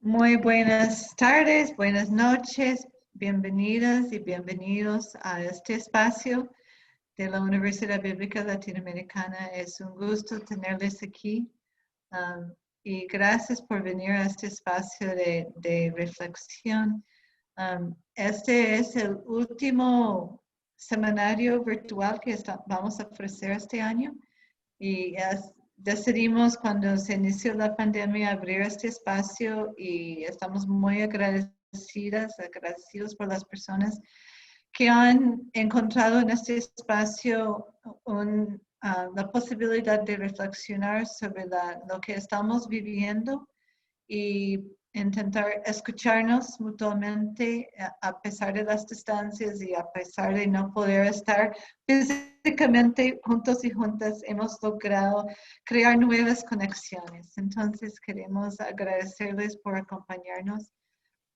Muy buenas tardes, buenas noches, bienvenidas y bienvenidos a este espacio de la Universidad Bíblica Latinoamericana. Es un gusto tenerles aquí y gracias por venir a este espacio de reflexión. Este es el último seminario virtual que vamos a ofrecer este año y decidimos cuando se inició la pandemia abrir este espacio y estamos muy agradecidos por las personas que han encontrado en este espacio la posibilidad de reflexionar sobre lo que estamos viviendo y intentar escucharnos mutuamente a pesar de las distancias y a pesar de no poder estar físicamente juntos y juntas, hemos logrado crear nuevas conexiones. Entonces queremos agradecerles por acompañarnos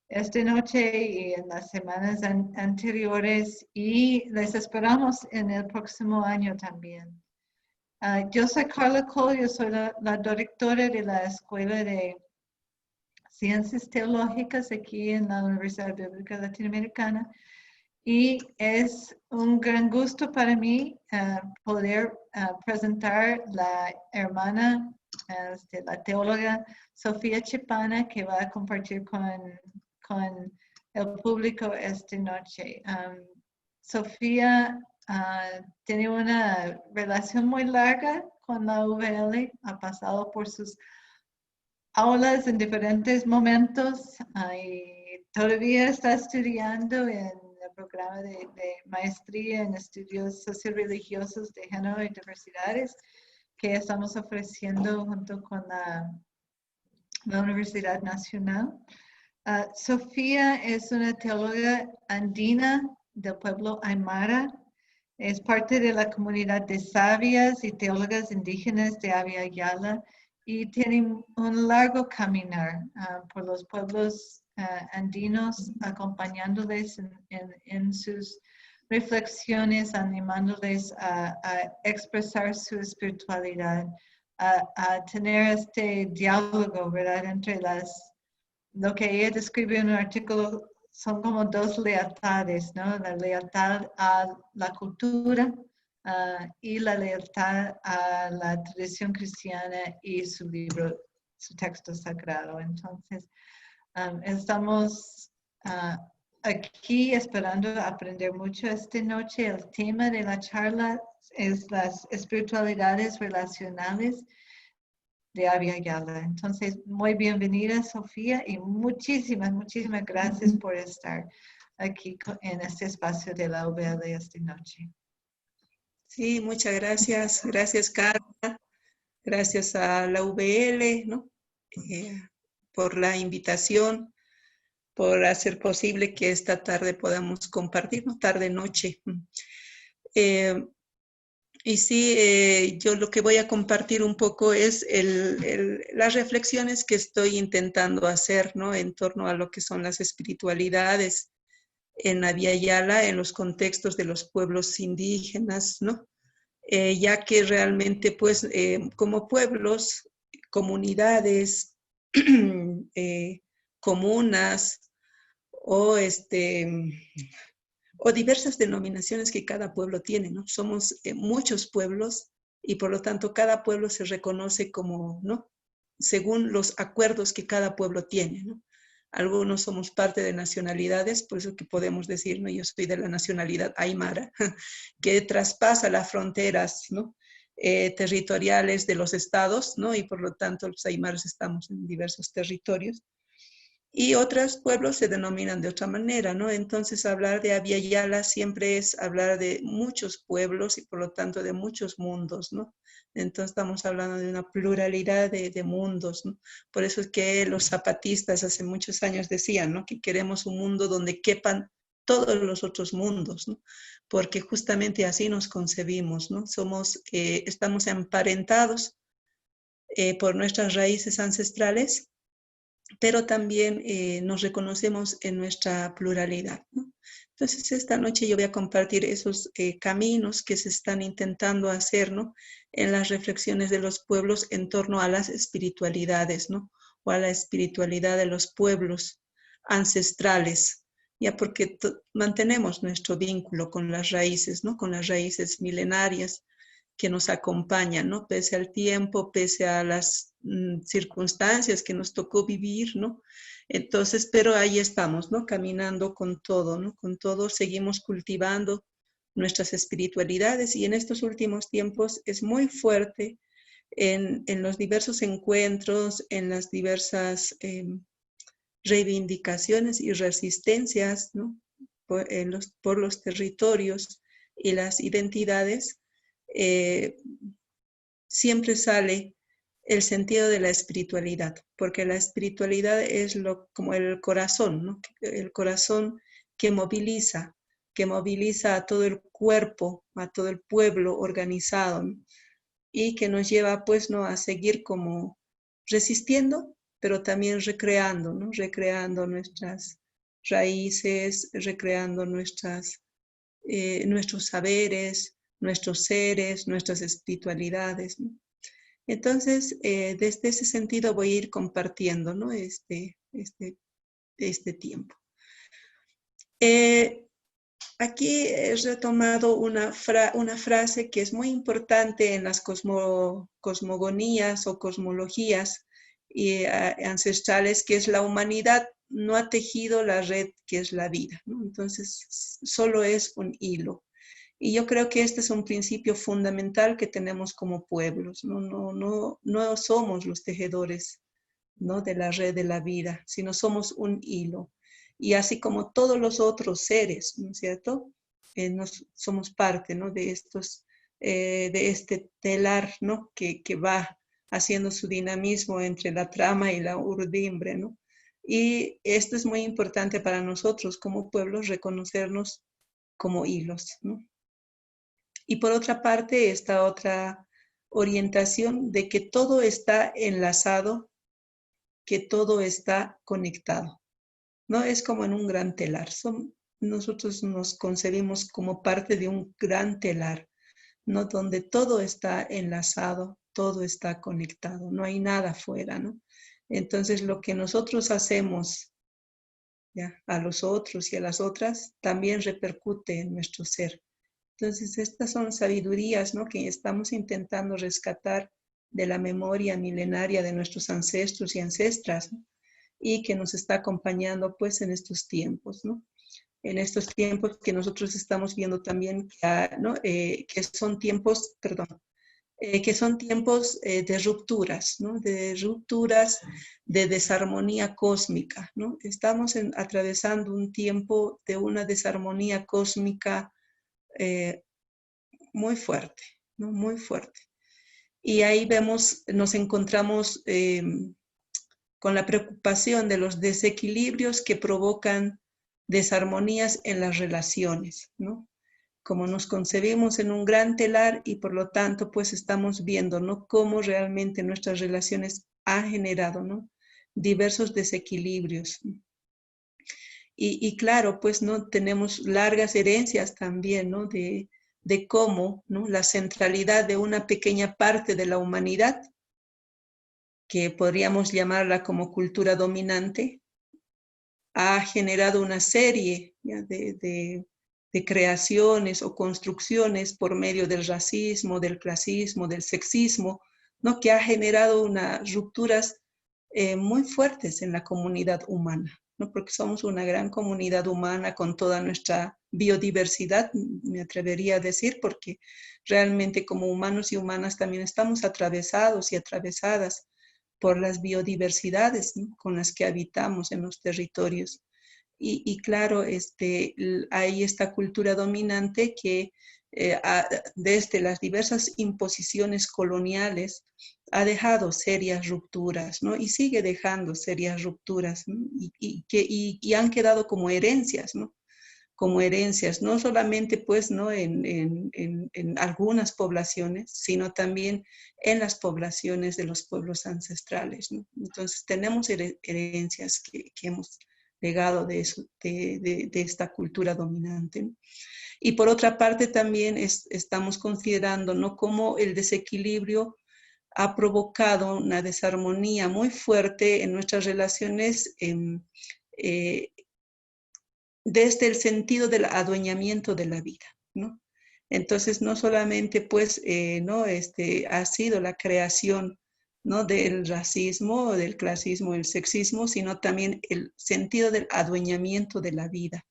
esta noche y en las semanas anteriores y les esperamos en el próximo año también. Yo soy Carla Cole, yo soy la directora de la Escuela de Ciencias Teológicas aquí en la Universidad Bíblica Latinoamericana y es un gran gusto para mí poder presentar la hermana, la teóloga Sofía Chipana, que va a compartir con el público esta noche. Sofía tiene una relación muy larga con la UVL, ha pasado por sus aulas en diferentes momentos y todavía está estudiando en el programa de maestría en estudios socioreligiosos de género y diversidades que estamos ofreciendo junto con la Universidad Nacional. Sofía es una teóloga andina del pueblo Aymara. Es parte de la comunidad de sabias y teólogas indígenas de Abya Yala y tiene un largo caminar por los pueblos andinos, acompañándoles en sus reflexiones, animándoles a expresar su espiritualidad, a tener este diálogo, ¿verdad?, entre lo que ella describe en un artículo son como dos lealtades, ¿no? La lealtad a la cultura y la lealtad a la tradición cristiana y su libro, su texto sagrado. Entonces, estamos aquí esperando aprender mucho esta noche. El tema de la charla es las espiritualidades relacionales de Abya Yala. Entonces, muy bienvenida, Sofía, y muchísimas gracias por estar aquí en este espacio de la UVL esta noche. Sí, muchas gracias. Gracias, Carla. Gracias a la UVL, ¿no? Por la invitación, por hacer posible que esta tarde podamos compartir, ¿no? Tarde-noche. Y sí, yo lo que voy a compartir un poco es las reflexiones que estoy intentando hacer, ¿no?, en torno a lo que son las espiritualidades en Abya Yala, en los contextos de los pueblos indígenas, ¿no? Ya que realmente, pues, como pueblos, comunidades, comunas o diversas denominaciones que cada pueblo tiene, ¿no? Somos muchos pueblos y por lo tanto cada pueblo se reconoce como, ¿no?, según los acuerdos que cada pueblo tiene, ¿no? Algunos somos parte de nacionalidades, por eso que podemos decir, ¿no?, yo soy de la nacionalidad aymara, que traspasa las fronteras, ¿no?, territoriales de los estados, ¿no? Y por lo tanto los aymaras estamos en diversos territorios. Y otros pueblos se denominan de otra manera, ¿no? Entonces hablar de Abya Yala siempre es hablar de muchos pueblos y por lo tanto de muchos mundos, ¿no? Entonces estamos hablando de una pluralidad de mundos, ¿no? Por eso es que los zapatistas hace muchos años decían, ¿no?, que queremos un mundo donde quepan todos los otros mundos, ¿no? Porque justamente así nos concebimos, ¿no? Estamos emparentados por nuestras raíces ancestrales, pero también nos reconocemos en nuestra pluralidad, ¿no? Entonces, esta noche yo voy a compartir esos caminos que se están intentando hacer, ¿no?, en las reflexiones de los pueblos en torno a las espiritualidades, ¿no?, o a la espiritualidad de los pueblos ancestrales, ya porque mantenemos nuestro vínculo con las raíces, ¿no? Con las raíces milenarias que nos acompañan, ¿no? Pese al tiempo, pese a las circunstancias que nos tocó vivir, ¿no? Entonces, pero ahí estamos, ¿no? Caminando con todo, ¿no? Con todo seguimos cultivando nuestras espiritualidades y en estos últimos tiempos es muy fuerte en los diversos encuentros, en las diversas reivindicaciones y resistencias, ¿no? por los territorios y las identidades, siempre sale el sentido de la espiritualidad, porque la espiritualidad es como el corazón, ¿no? El corazón que moviliza a todo el cuerpo, a todo el pueblo organizado, ¿no? Y que nos lleva pues, ¿no? A seguir como resistiendo, pero también recreando, ¿no? Recreando nuestras raíces, recreando nuestros saberes, nuestros seres, nuestras espiritualidades, ¿no? Entonces, desde ese sentido voy a ir compartiendo, ¿no? este tiempo. Aquí he retomado una frase que es muy importante en las cosmogonías o cosmologías ancestrales, que es: la humanidad no ha tejido la red que es la vida, ¿no? Entonces, solo es un hilo. Y yo creo que este es un principio fundamental que tenemos como pueblos. No somos los tejedores, ¿no? De la red de la vida, sino somos un hilo. Y así como todos los otros seres, ¿no es cierto? Somos parte, ¿no? De este telar, ¿no? Que va haciendo su dinamismo entre la trama y la urdimbre, ¿no? Y esto es muy importante para nosotros como pueblos, reconocernos como hilos, ¿no? Y por otra parte, esta otra orientación de que todo está enlazado, que todo está conectado, ¿no? Es como en un gran telar. Nosotros nos concebimos como parte de un gran telar, ¿no? Donde todo está enlazado, todo está conectado, no hay nada fuera, ¿no? Entonces, lo que nosotros hacemos, ¿ya? A los otros y a las otras también repercute en nuestro ser. Entonces, estas son sabidurías, ¿no? Que estamos intentando rescatar de la memoria milenaria de nuestros ancestros y ancestras, ¿no? Y que nos está acompañando pues en estos tiempos, ¿no? En estos tiempos que nosotros estamos viendo también, ¿no? Que son tiempos, que son tiempos de rupturas, ¿no? De rupturas, de desarmonía cósmica, ¿no? Estamos atravesando un tiempo de una desarmonía cósmica muy fuerte, ¿no? Muy fuerte. Y ahí nos encontramos con la preocupación de los desequilibrios que provocan desarmonías en las relaciones, ¿no? Como nos concebimos en un gran telar y por lo tanto pues estamos viendo, ¿no? Cómo realmente nuestras relaciones han generado, ¿no? Diversos desequilibrios. Y claro, pues no tenemos largas herencias también, ¿no? De cómo, ¿no? La centralidad de una pequeña parte de la humanidad, que podríamos llamarla como cultura dominante, ha generado una serie, ¿ya? De creaciones o construcciones por medio del racismo, del clasismo, del sexismo, ¿no? Que ha generado unas rupturas muy fuertes en la comunidad humana, ¿no? Porque somos una gran comunidad humana con toda nuestra biodiversidad, me atrevería a decir, porque realmente como humanos y humanas también estamos atravesados y atravesadas por las biodiversidades, ¿no? Con las que habitamos en los territorios. Y claro, hay esta cultura dominante que desde las diversas imposiciones coloniales ha dejado serias rupturas, ¿no? Y sigue dejando serias rupturas, ¿no? Y han quedado como herencias, ¿no? Como herencias, no solamente pues, ¿no? En algunas poblaciones, sino también en las poblaciones de los pueblos ancestrales, ¿no? Entonces tenemos herencias que hemos legado de esta cultura dominante, ¿no? Y por otra parte también estamos considerando, ¿no? Cómo el desequilibrio ha provocado una desarmonía muy fuerte en nuestras relaciones desde el sentido del adueñamiento de la vida, ¿no? Entonces, no solamente pues, ¿no? Ha sido la creación, ¿no? Del racismo, del clasismo, del sexismo, sino también el sentido del adueñamiento de la vida,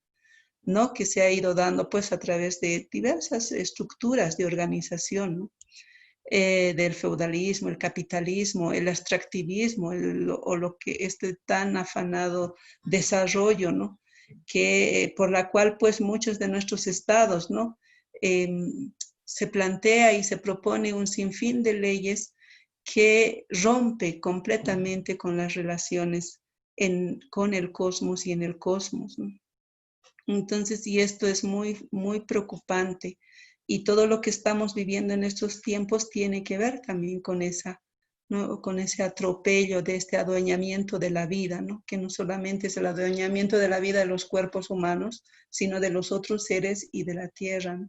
¿no? Que se ha ido dando pues a través de diversas estructuras de organización, ¿no? Del feudalismo, el capitalismo, el extractivismo, o lo que este tan afanado desarrollo, ¿no? Que, por la cual pues muchos de nuestros estados, ¿no? Se plantea y se propone un sinfín de leyes que rompe completamente con las relaciones con el cosmos y en el cosmos, ¿no? Entonces, y esto es muy, muy preocupante. Y todo lo que estamos viviendo en estos tiempos tiene que ver también con esa, ¿no? Con ese atropello de este adueñamiento de la vida, ¿no? Que no solamente es el adueñamiento de la vida de los cuerpos humanos, sino de los otros seres y de la tierra, ¿no?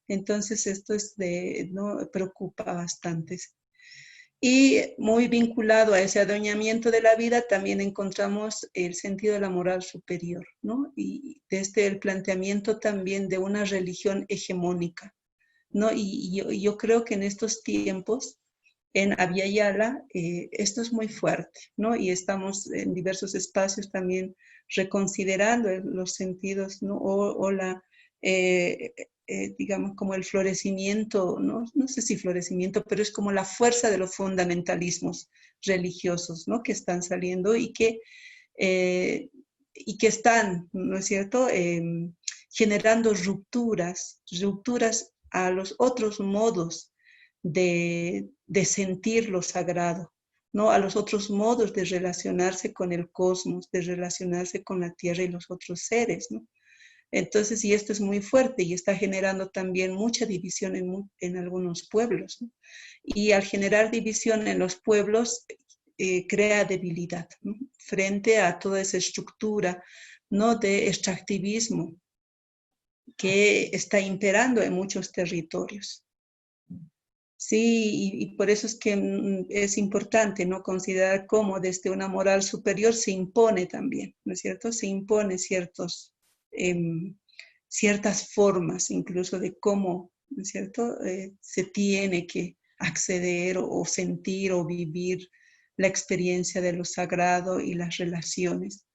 Entonces, esto ¿no? Preocupa bastante. Y muy vinculado a ese adueñamiento de la vida también encontramos el sentido de la moral superior, ¿no? Y desde el planteamiento también de una religión hegemónica, ¿no? Y yo creo que en estos tiempos, en Abya Yala, esto es muy fuerte, ¿no? Y estamos en diversos espacios también reconsiderando los sentidos, ¿no? O la, digamos, como el florecimiento, ¿no? No sé si florecimiento, pero es como la fuerza de los fundamentalismos religiosos, ¿no? Que están saliendo y que están, ¿no es cierto?, generando rupturas a los otros modos de sentir lo sagrado, ¿no? A los otros modos de relacionarse con el cosmos, de relacionarse con la tierra y los otros seres, ¿no? Entonces, y esto es muy fuerte y está generando también mucha división en algunos pueblos, ¿no? Y al generar división en los pueblos, crea debilidad, ¿no? Frente a toda esa estructura, ¿no? De extractivismo que está imperando en muchos territorios. Sí, y por eso es que es importante, ¿no? Considerar cómo desde una moral superior se impone también, ¿no es cierto? Se impone ciertas formas incluso de cómo, ¿no es cierto?, se tiene que acceder o sentir o vivir la experiencia de lo sagrado y las relaciones.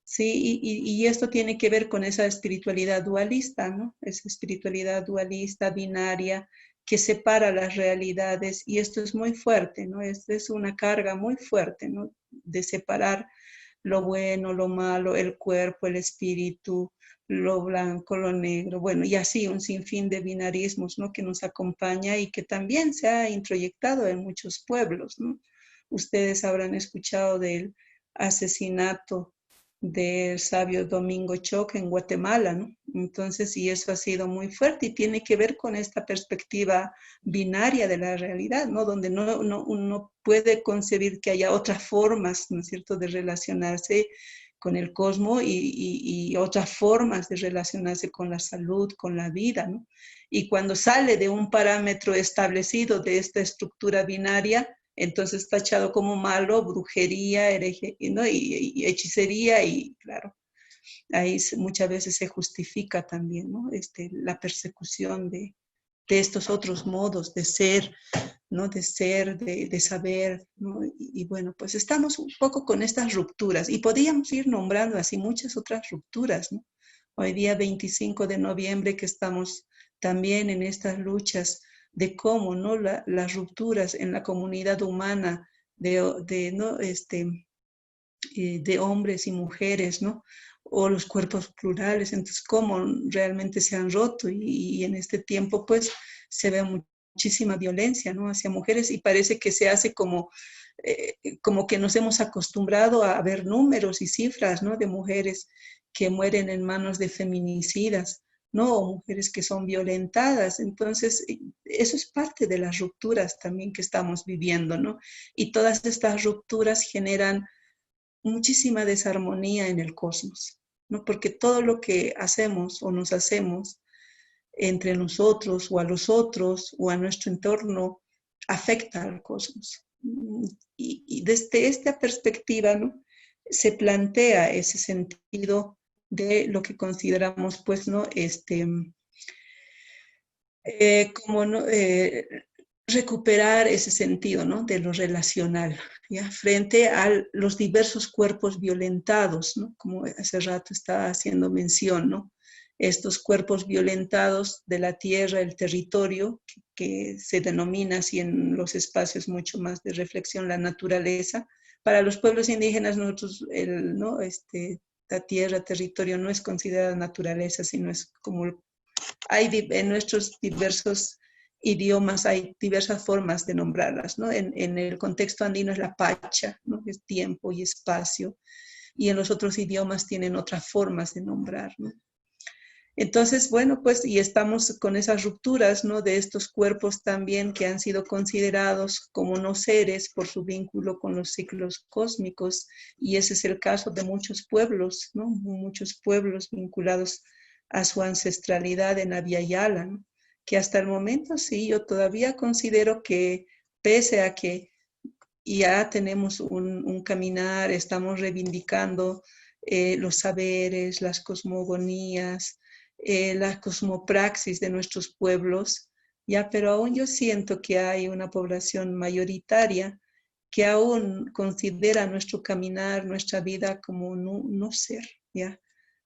Sí, y esto tiene que ver con esa espiritualidad dualista, ¿no? Esa espiritualidad dualista, binaria, que separa las realidades, y esto es muy fuerte, ¿no? Es una carga muy fuerte, ¿no? De separar lo bueno, lo malo, el cuerpo, el espíritu, lo blanco, lo negro, bueno, y así un sinfín de binarismos, ¿no? Que nos acompaña y que también se ha introyectado en muchos pueblos, ¿no? Ustedes habrán escuchado del asesinato del sabio Domingo Choc en Guatemala, ¿no? Entonces, y eso ha sido muy fuerte y tiene que ver con esta perspectiva binaria de la realidad, ¿no? Donde uno puede concebir que haya otras formas, ¿no es cierto?, de relacionarse con el cosmos y otras formas de relacionarse con la salud, con la vida, ¿no? Y cuando sale de un parámetro establecido de esta estructura binaria, entonces tachado como malo, brujería, hereje, ¿no? Y hechicería, y claro, ahí muchas veces se justifica también, ¿no? La persecución de estos otros modos de ser, ¿no? De ser, de saber, ¿no? Y bueno, pues estamos un poco con estas rupturas y podríamos ir nombrando así muchas otras rupturas, ¿no? Hoy día 25 de noviembre que estamos también en estas luchas de cómo, ¿no? Las rupturas en la comunidad humana ¿no? De hombres y mujeres, ¿no? O los cuerpos plurales, entonces cómo realmente se han roto y en este tiempo pues se ve muchísima violencia, ¿no? Hacia mujeres y parece que se hace como que nos hemos acostumbrado a ver números y cifras, ¿no? De mujeres que mueren en manos de feminicidas, ¿no? O mujeres que son violentadas. Entonces, eso es parte de las rupturas también que estamos viviendo, ¿no? Y todas estas rupturas generan muchísima desarmonía en el cosmos, ¿no? Porque todo lo que hacemos o nos hacemos entre nosotros o a los otros o a nuestro entorno afecta al cosmos. Y desde esta perspectiva, ¿no?, se plantea ese sentido de lo que consideramos, pues, ¿no?, como, ¿no?, recuperar ese sentido, ¿no?, de lo relacional, ¿ya?, frente a los diversos cuerpos violentados, ¿no?, como hace rato estaba haciendo mención, ¿no?, estos cuerpos violentados de la tierra, el territorio, que se denomina así en los espacios mucho más de reflexión, la naturaleza. Para los pueblos indígenas, nosotros, ¿no?, la tierra, territorio, no es considerada naturaleza, sino es como, en nuestros diversos idiomas hay diversas formas de nombrarlas, ¿no? En el contexto andino es la pacha, ¿no?, que es tiempo y espacio, y en los otros idiomas tienen otras formas de nombrar, ¿no? Entonces, bueno, pues, y estamos con esas rupturas, ¿no?, de estos cuerpos también que han sido considerados como no seres por su vínculo con los ciclos cósmicos, y ese es el caso de muchos pueblos, ¿no?, muchos pueblos vinculados a su ancestralidad en Abya Yala, ¿no?, que hasta el momento sí, yo todavía considero que pese a que ya tenemos un caminar, estamos reivindicando los saberes, las cosmogonías, la cosmopraxis de nuestros pueblos, ya, pero aún yo siento que hay una población mayoritaria que aún considera nuestro caminar, nuestra vida como no ser, ya.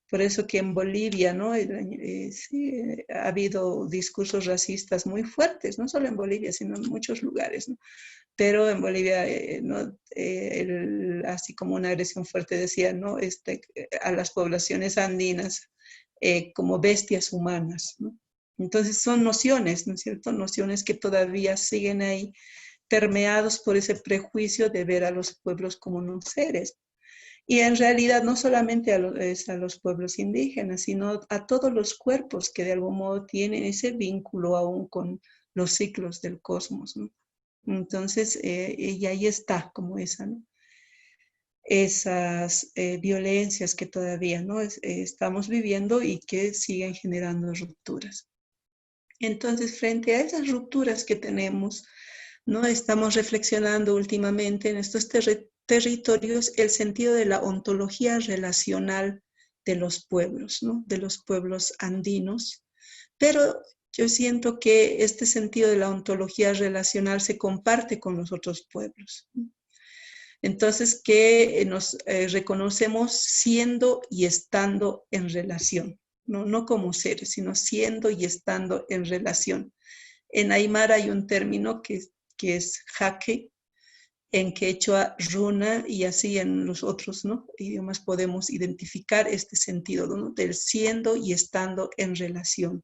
Por eso que en Bolivia, ¿no?, sí, ha habido discursos racistas muy fuertes, no solo en Bolivia, sino en muchos lugares, ¿no? Pero en Bolivia, ¿no?, así como una agresión fuerte decía, ¿no?, a las poblaciones andinas como bestias humanas, ¿no? Entonces son nociones, ¿no es cierto? Nociones que todavía siguen ahí permeados por ese prejuicio de ver a los pueblos como no seres. Y en realidad no solamente a los pueblos indígenas, sino a todos los cuerpos que de algún modo tienen ese vínculo aún con los ciclos del cosmos, ¿no? Entonces, y ahí está como esa, ¿no?, esas violencias que todavía, ¿no?, estamos viviendo y que siguen generando rupturas. Entonces, frente a esas rupturas que tenemos, ¿no?, estamos reflexionando últimamente en estos territorios el sentido de la ontología relacional de los pueblos, ¿no?, de los pueblos andinos, pero yo siento que este sentido de la ontología relacional se comparte con los otros pueblos, ¿no? Entonces, que nos reconocemos siendo y estando en relación, no como seres, sino siendo y estando en relación. En Aymara hay un término que es jaque, en quechua runa, y así en los otros, ¿no?, idiomas podemos identificar este sentido, ¿no?, del siendo y estando en relación.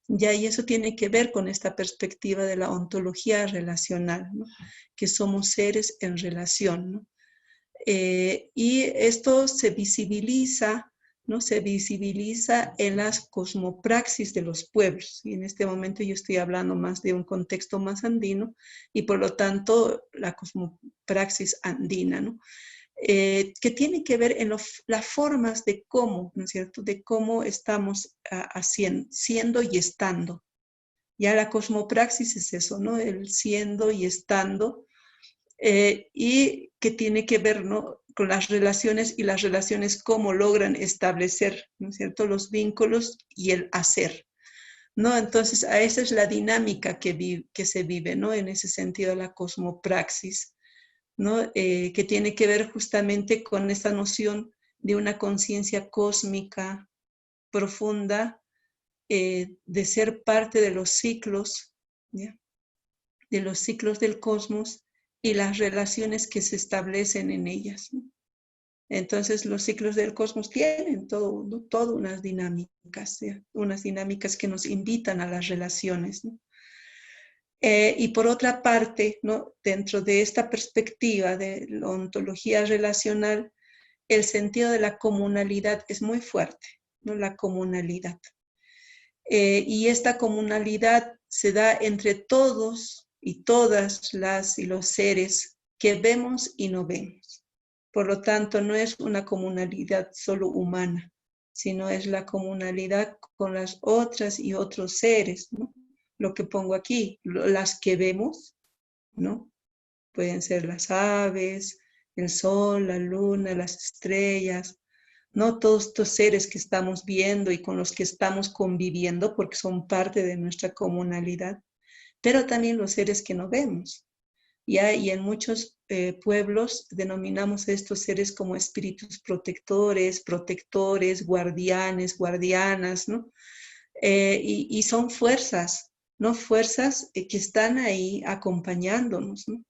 Ya, y eso tiene que ver con esta perspectiva de la ontología relacional, ¿no?, que somos seres en relación, ¿no? Y esto se visibiliza, ¿no?, se visibiliza en las cosmopraxis de los pueblos. Y en este momento yo estoy hablando más de un contexto más andino y por lo tanto la cosmopraxis andina, ¿no?, que tiene que ver en las formas de cómo, ¿no es cierto?, de cómo estamos haciendo, siendo y estando. Ya la cosmopraxis es eso, ¿no?, el siendo y estando, y que tiene que ver, ¿no?, con las relaciones, y las relaciones cómo logran establecer, ¿no es cierto?, los vínculos y el hacer, ¿no? Entonces, esa es la dinámica que se vive, ¿no?, en ese sentido la cosmopraxis, ¿no?, que tiene que ver justamente con esta noción de una conciencia cósmica profunda, de ser parte de los ciclos, ¿ya?, de los ciclos del cosmos y las relaciones que se establecen en ellas, ¿no? Entonces, los ciclos del cosmos tienen todo unas dinámicas, ¿ya?, unas dinámicas que nos invitan a las relaciones, ¿no? Y por otra parte, ¿no?, dentro de esta perspectiva de la ontología relacional, el sentido de la comunalidad es muy fuerte, ¿no?, la comunalidad. Y esta comunalidad se da entre todos y todas las y los seres que vemos y no vemos. Por lo tanto, no es una comunalidad solo humana, sino es la comunalidad con las otras y otros seres, ¿no? Lo que pongo aquí, las que vemos ¿no? Pueden ser las aves, el sol, la luna, las estrellas, ¿no? Todos estos seres que estamos viendo y con los que estamos conviviendo porque son parte de nuestra comunalidad, pero también los seres que no vemos. ¿Ya? Y en muchos pueblos denominamos a estos seres como espíritus protectores, guardianes, guardianas, ¿no? Y son fuerzas, ¿no? Fuerzas que están ahí acompañándonos, ¿no?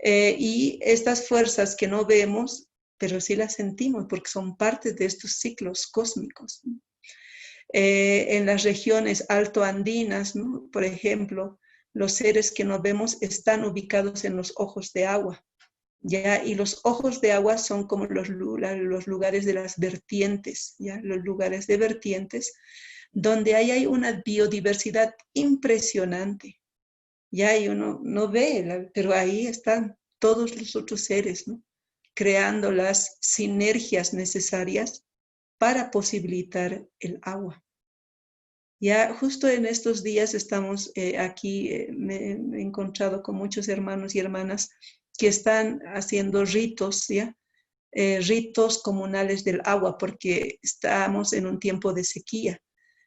Y estas fuerzas que no vemos, pero sí las sentimos porque son parte de estos ciclos cósmicos, ¿no? En las regiones altoandinas, ¿no? Por ejemplo, los seres que no vemos están ubicados en los ojos de agua, ¿ya? Y los ojos de agua son como los lugares de las vertientes, ¿ya? Los lugares de vertientes donde hay una biodiversidad impresionante, ¿ya? Y uno no ve, pero ahí están todos los otros seres, ¿no? Creando las sinergias necesarias para posibilitar el agua. Ya justo en estos días estamos aquí, me he encontrado con muchos hermanos y hermanas que están haciendo ritos, ¿ya? Ritos comunales del agua, porque estamos en un tiempo de sequía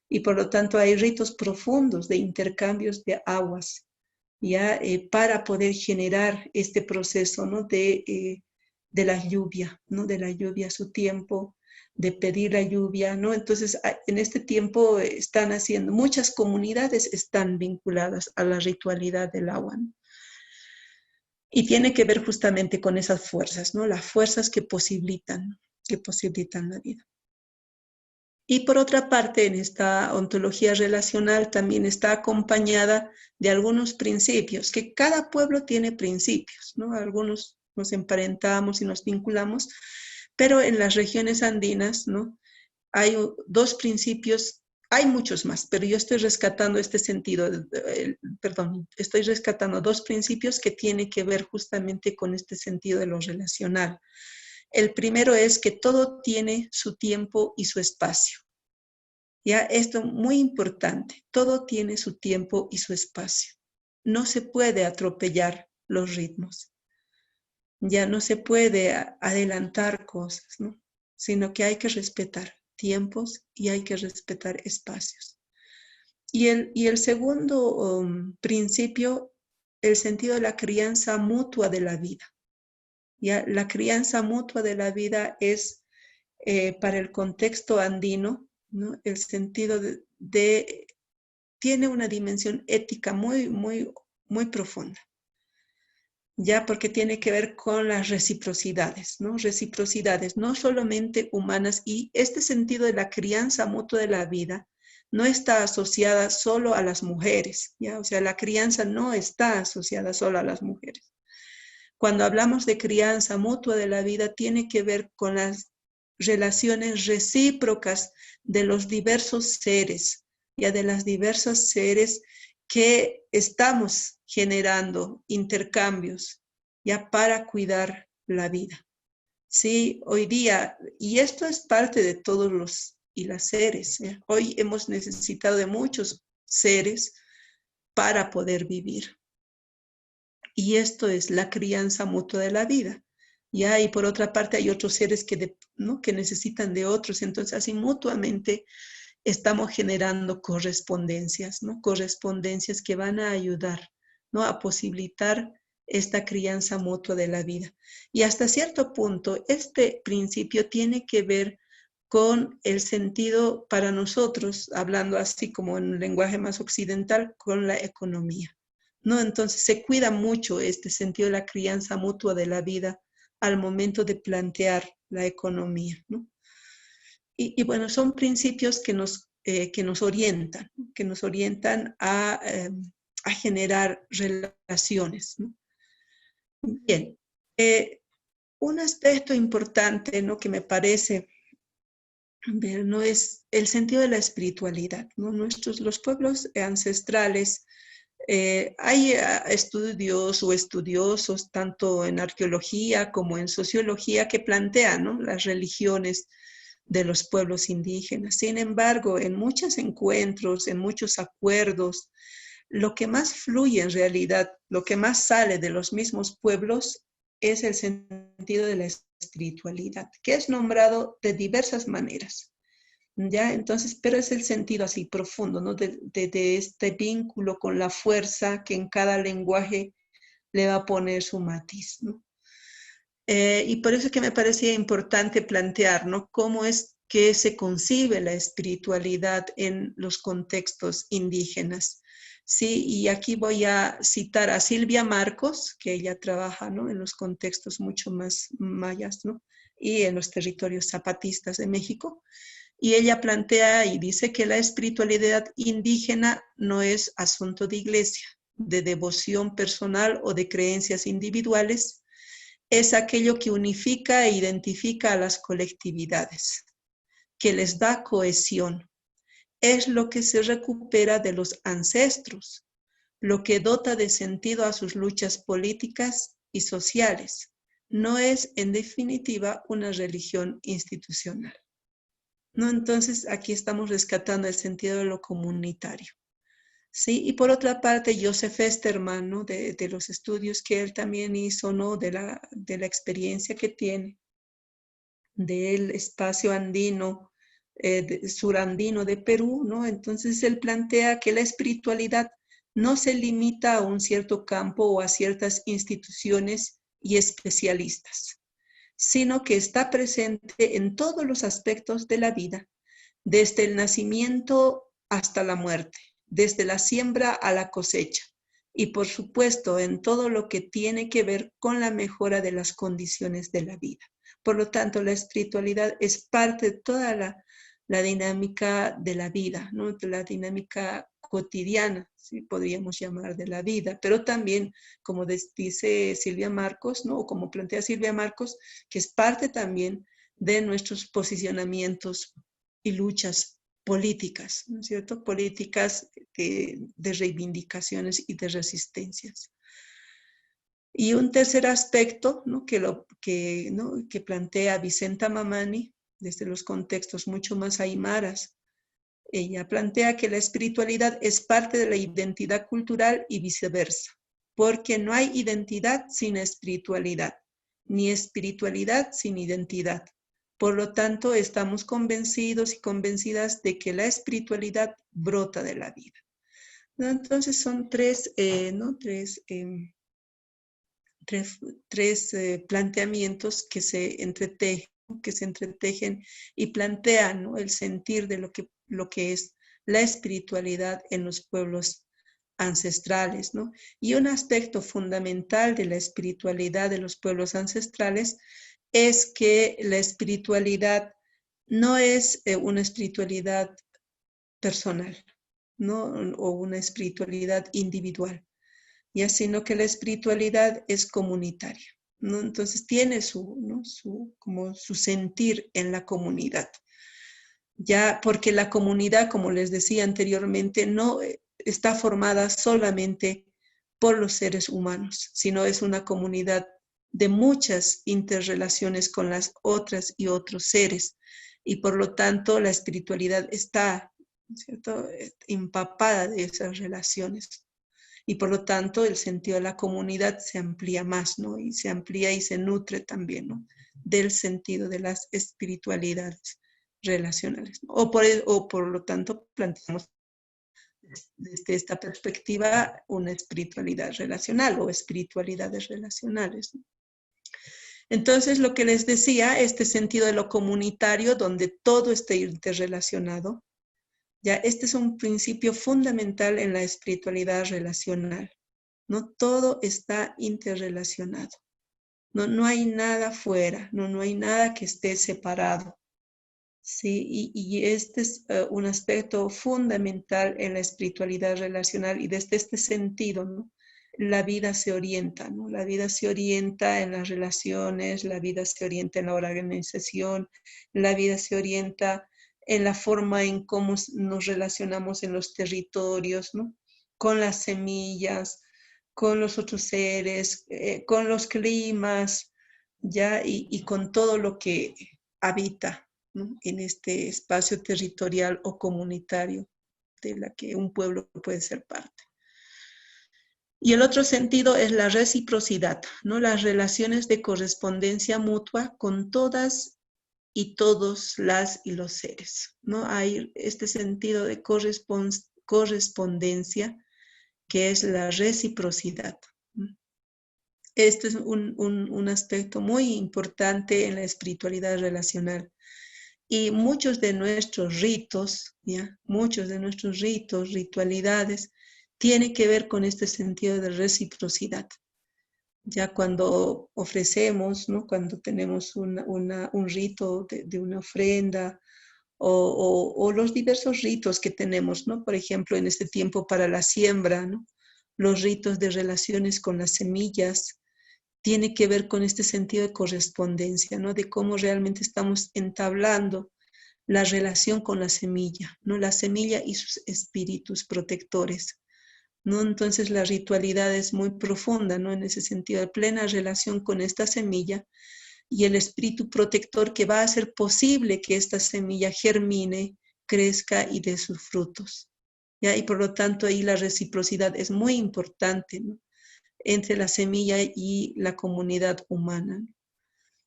y por lo tanto hay ritos profundos de intercambios de aguas, ¿ya? Para poder generar este proceso, ¿no? De la lluvia, ¿no? De la lluvia a su tiempo, de pedir la lluvia, ¿no? Entonces, en este tiempo están haciendo, muchas comunidades están vinculadas a la ritualidad del agua, ¿no? Y tiene que ver justamente con esas fuerzas, ¿no? Las fuerzas que posibilitan la vida. Y por otra parte, en esta ontología relacional también está acompañada de algunos principios, que cada pueblo tiene principios, ¿no? Algunos nos emparentamos y nos vinculamos, pero en las regiones andinas, ¿no? Hay dos principios, hay muchos más, pero yo estoy rescatando este sentido, estoy rescatando dos principios que tienen que ver justamente con este sentido de lo relacional. El primero es que todo tiene su tiempo y su espacio. Ya, esto es muy importante, todo tiene su tiempo y su espacio. No se puede atropellar los ritmos. Ya no se puede adelantar cosas, ¿no? Sino que hay que respetar tiempos y hay que respetar espacios. Y el segundo principio, el sentido de la crianza mutua de la vida. Ya, la crianza mutua de la vida es, para el contexto andino, ¿no? El sentido tiene una dimensión ética muy, muy, muy profunda. Ya, porque tiene que ver con las reciprocidades, ¿no? Reciprocidades no solamente humanas, y este sentido de la crianza mutua de la vida no está asociada solo a las mujeres, ¿ya? O sea, la crianza no está asociada solo a las mujeres. Cuando hablamos de crianza mutua de la vida, tiene que ver con las relaciones recíprocas de los diversos seres, ya de las diversas seres que estamos generando intercambios ya para cuidar la vida. Sí, hoy día, y esto es parte de todos los y las seres, ¿eh? Hoy hemos necesitado de muchos seres para poder vivir. Y esto es la crianza mutua de la vida. Ya, y por otra parte hay otros seres ¿no? que necesitan de otros, entonces así mutuamente estamos generando correspondencias, ¿no? Correspondencias que van a ayudar, ¿no? A posibilitar esta crianza mutua de la vida. Y hasta cierto punto, este principio tiene que ver con el sentido para nosotros, hablando así como en un lenguaje más occidental, con la economía, ¿no? Entonces se cuida mucho este sentido de la crianza mutua de la vida al momento de plantear la economía, ¿no? Y bueno, son principios que nos orientan a generar relaciones, ¿no? Bien, un aspecto importante, ¿no? Que me parece ver, ¿no? Es el sentido de la espiritualidad, ¿no? Los pueblos ancestrales, hay estudios o estudiosos, tanto en arqueología como en sociología, que plantean, ¿no? Las religiones de los pueblos indígenas. Sin embargo, en muchos encuentros, en muchos acuerdos, lo que más fluye en realidad, lo que más sale de los mismos pueblos es el sentido de la espiritualidad, que es nombrado de diversas maneras. ¿Ya? Entonces, pero es el sentido así profundo, ¿no? De este vínculo con la fuerza que en cada lenguaje le va a poner su matiz, ¿no? Y por eso es que me parecía importante plantear, ¿no? Cómo es que se concibe la espiritualidad en los contextos indígenas. Sí, y aquí voy a citar a Silvia Marcos, que ella trabaja, ¿no? En los contextos mucho más mayas, ¿no? Y en los territorios zapatistas de México. Y ella plantea y dice que la espiritualidad indígena no es asunto de iglesia, de devoción personal o de creencias individuales, es aquello que unifica e identifica a las colectividades, que les da cohesión. Es lo que se recupera de los ancestros, lo que dota de sentido a sus luchas políticas y sociales. No es, en definitiva, una religión institucional. ¿No? Entonces, aquí estamos rescatando el sentido de lo comunitario. Sí, y por otra parte, Joseph Esterman, ¿no? de los estudios que él también hizo, ¿no? de la experiencia que tiene del espacio andino, surandino de Perú, ¿no? Entonces él plantea que la espiritualidad no se limita a un cierto campo o a ciertas instituciones y especialistas, sino que está presente en todos los aspectos de la vida, desde el nacimiento hasta la muerte, desde la siembra a la cosecha, y por supuesto en todo lo que tiene que ver con la mejora de las condiciones de la vida. Por lo tanto, la espiritualidad es parte de toda la dinámica de la vida, ¿no? De la dinámica cotidiana, ¿sí? Podríamos llamar de la vida, pero también, como dice Silvia Marcos, ¿no? O como plantea Silvia Marcos, que es parte también de nuestros posicionamientos y luchas políticas, ¿no es cierto? Políticas de reivindicaciones y de resistencias. Y un tercer aspecto, ¿no? que plantea Vicenta Mamani desde los contextos mucho más aymaras. Ella plantea que la espiritualidad es parte de la identidad cultural y viceversa, porque no hay identidad sin espiritualidad, ni espiritualidad sin identidad. Por lo tanto, estamos convencidos y convencidas de que la espiritualidad brota de la vida, ¿no? Entonces son tres planteamientos que se entretejen y plantean, ¿no? El sentir de lo que es la espiritualidad en los pueblos ancestrales, ¿no? Y un aspecto fundamental de la espiritualidad de los pueblos ancestrales es que la espiritualidad no es una espiritualidad personal, ¿no? O una espiritualidad individual, ya, sino que la espiritualidad es comunitaria, ¿no? Entonces tiene como su sentir en la comunidad, ya, porque la comunidad, como les decía anteriormente, no está formada solamente por los seres humanos, sino es una comunidad de muchas interrelaciones con las otras y otros seres, y por lo tanto la espiritualidad está, ¿cierto?, empapada de esas relaciones. Y por lo tanto el sentido de la comunidad se amplía más, ¿no? Y se amplía y se nutre también, ¿no? Del sentido de las espiritualidades relacionales, ¿no? O por lo tanto planteamos desde esta perspectiva una espiritualidad relacional o espiritualidades relacionales, ¿no? Entonces, lo que les decía, este sentido de lo comunitario, donde todo está interrelacionado, ya, este es un principio fundamental en la espiritualidad relacional, ¿no? Todo está interrelacionado. No hay nada fuera, no hay nada que esté separado. Sí, y este es un aspecto fundamental en la espiritualidad relacional, y desde este sentido, ¿no? La vida se orienta, ¿no? La vida se orienta en las relaciones, la vida se orienta en la organización, la vida se orienta en la forma en cómo nos relacionamos en los territorios, ¿no? Con las semillas, con los otros seres, con los climas, ¿ya? Y con todo lo que habita, ¿no? En este espacio territorial o comunitario de la que un pueblo puede ser parte. Y el otro sentido es la reciprocidad, ¿no? Las relaciones de correspondencia mutua con todas y todos las y los seres, ¿no? Hay este sentido de correspondencia que es la reciprocidad. Este es un aspecto muy importante en la espiritualidad relacional. Y muchos de nuestros ritos, ¿ya? Muchos de nuestros ritos, ritualidades, tienen que ver con este sentido de reciprocidad. Ya cuando ofrecemos, ¿no? Cuando tenemos un rito de una ofrenda o los diversos ritos que tenemos, ¿no? Por ejemplo, en este tiempo para la siembra, ¿no? Los ritos de relaciones con las semillas, tiene que ver con este sentido de correspondencia, ¿no? De cómo realmente estamos entablando la relación con la semilla, ¿no? La semilla y sus espíritus protectores, ¿no? Entonces la ritualidad es muy profunda, ¿no? En ese sentido, de plena relación con esta semilla y el espíritu protector que va a hacer posible que esta semilla germine, crezca y dé sus frutos, ¿ya? Y por lo tanto ahí la reciprocidad es muy importante, ¿no? Entre la semilla y la comunidad humana, ¿no?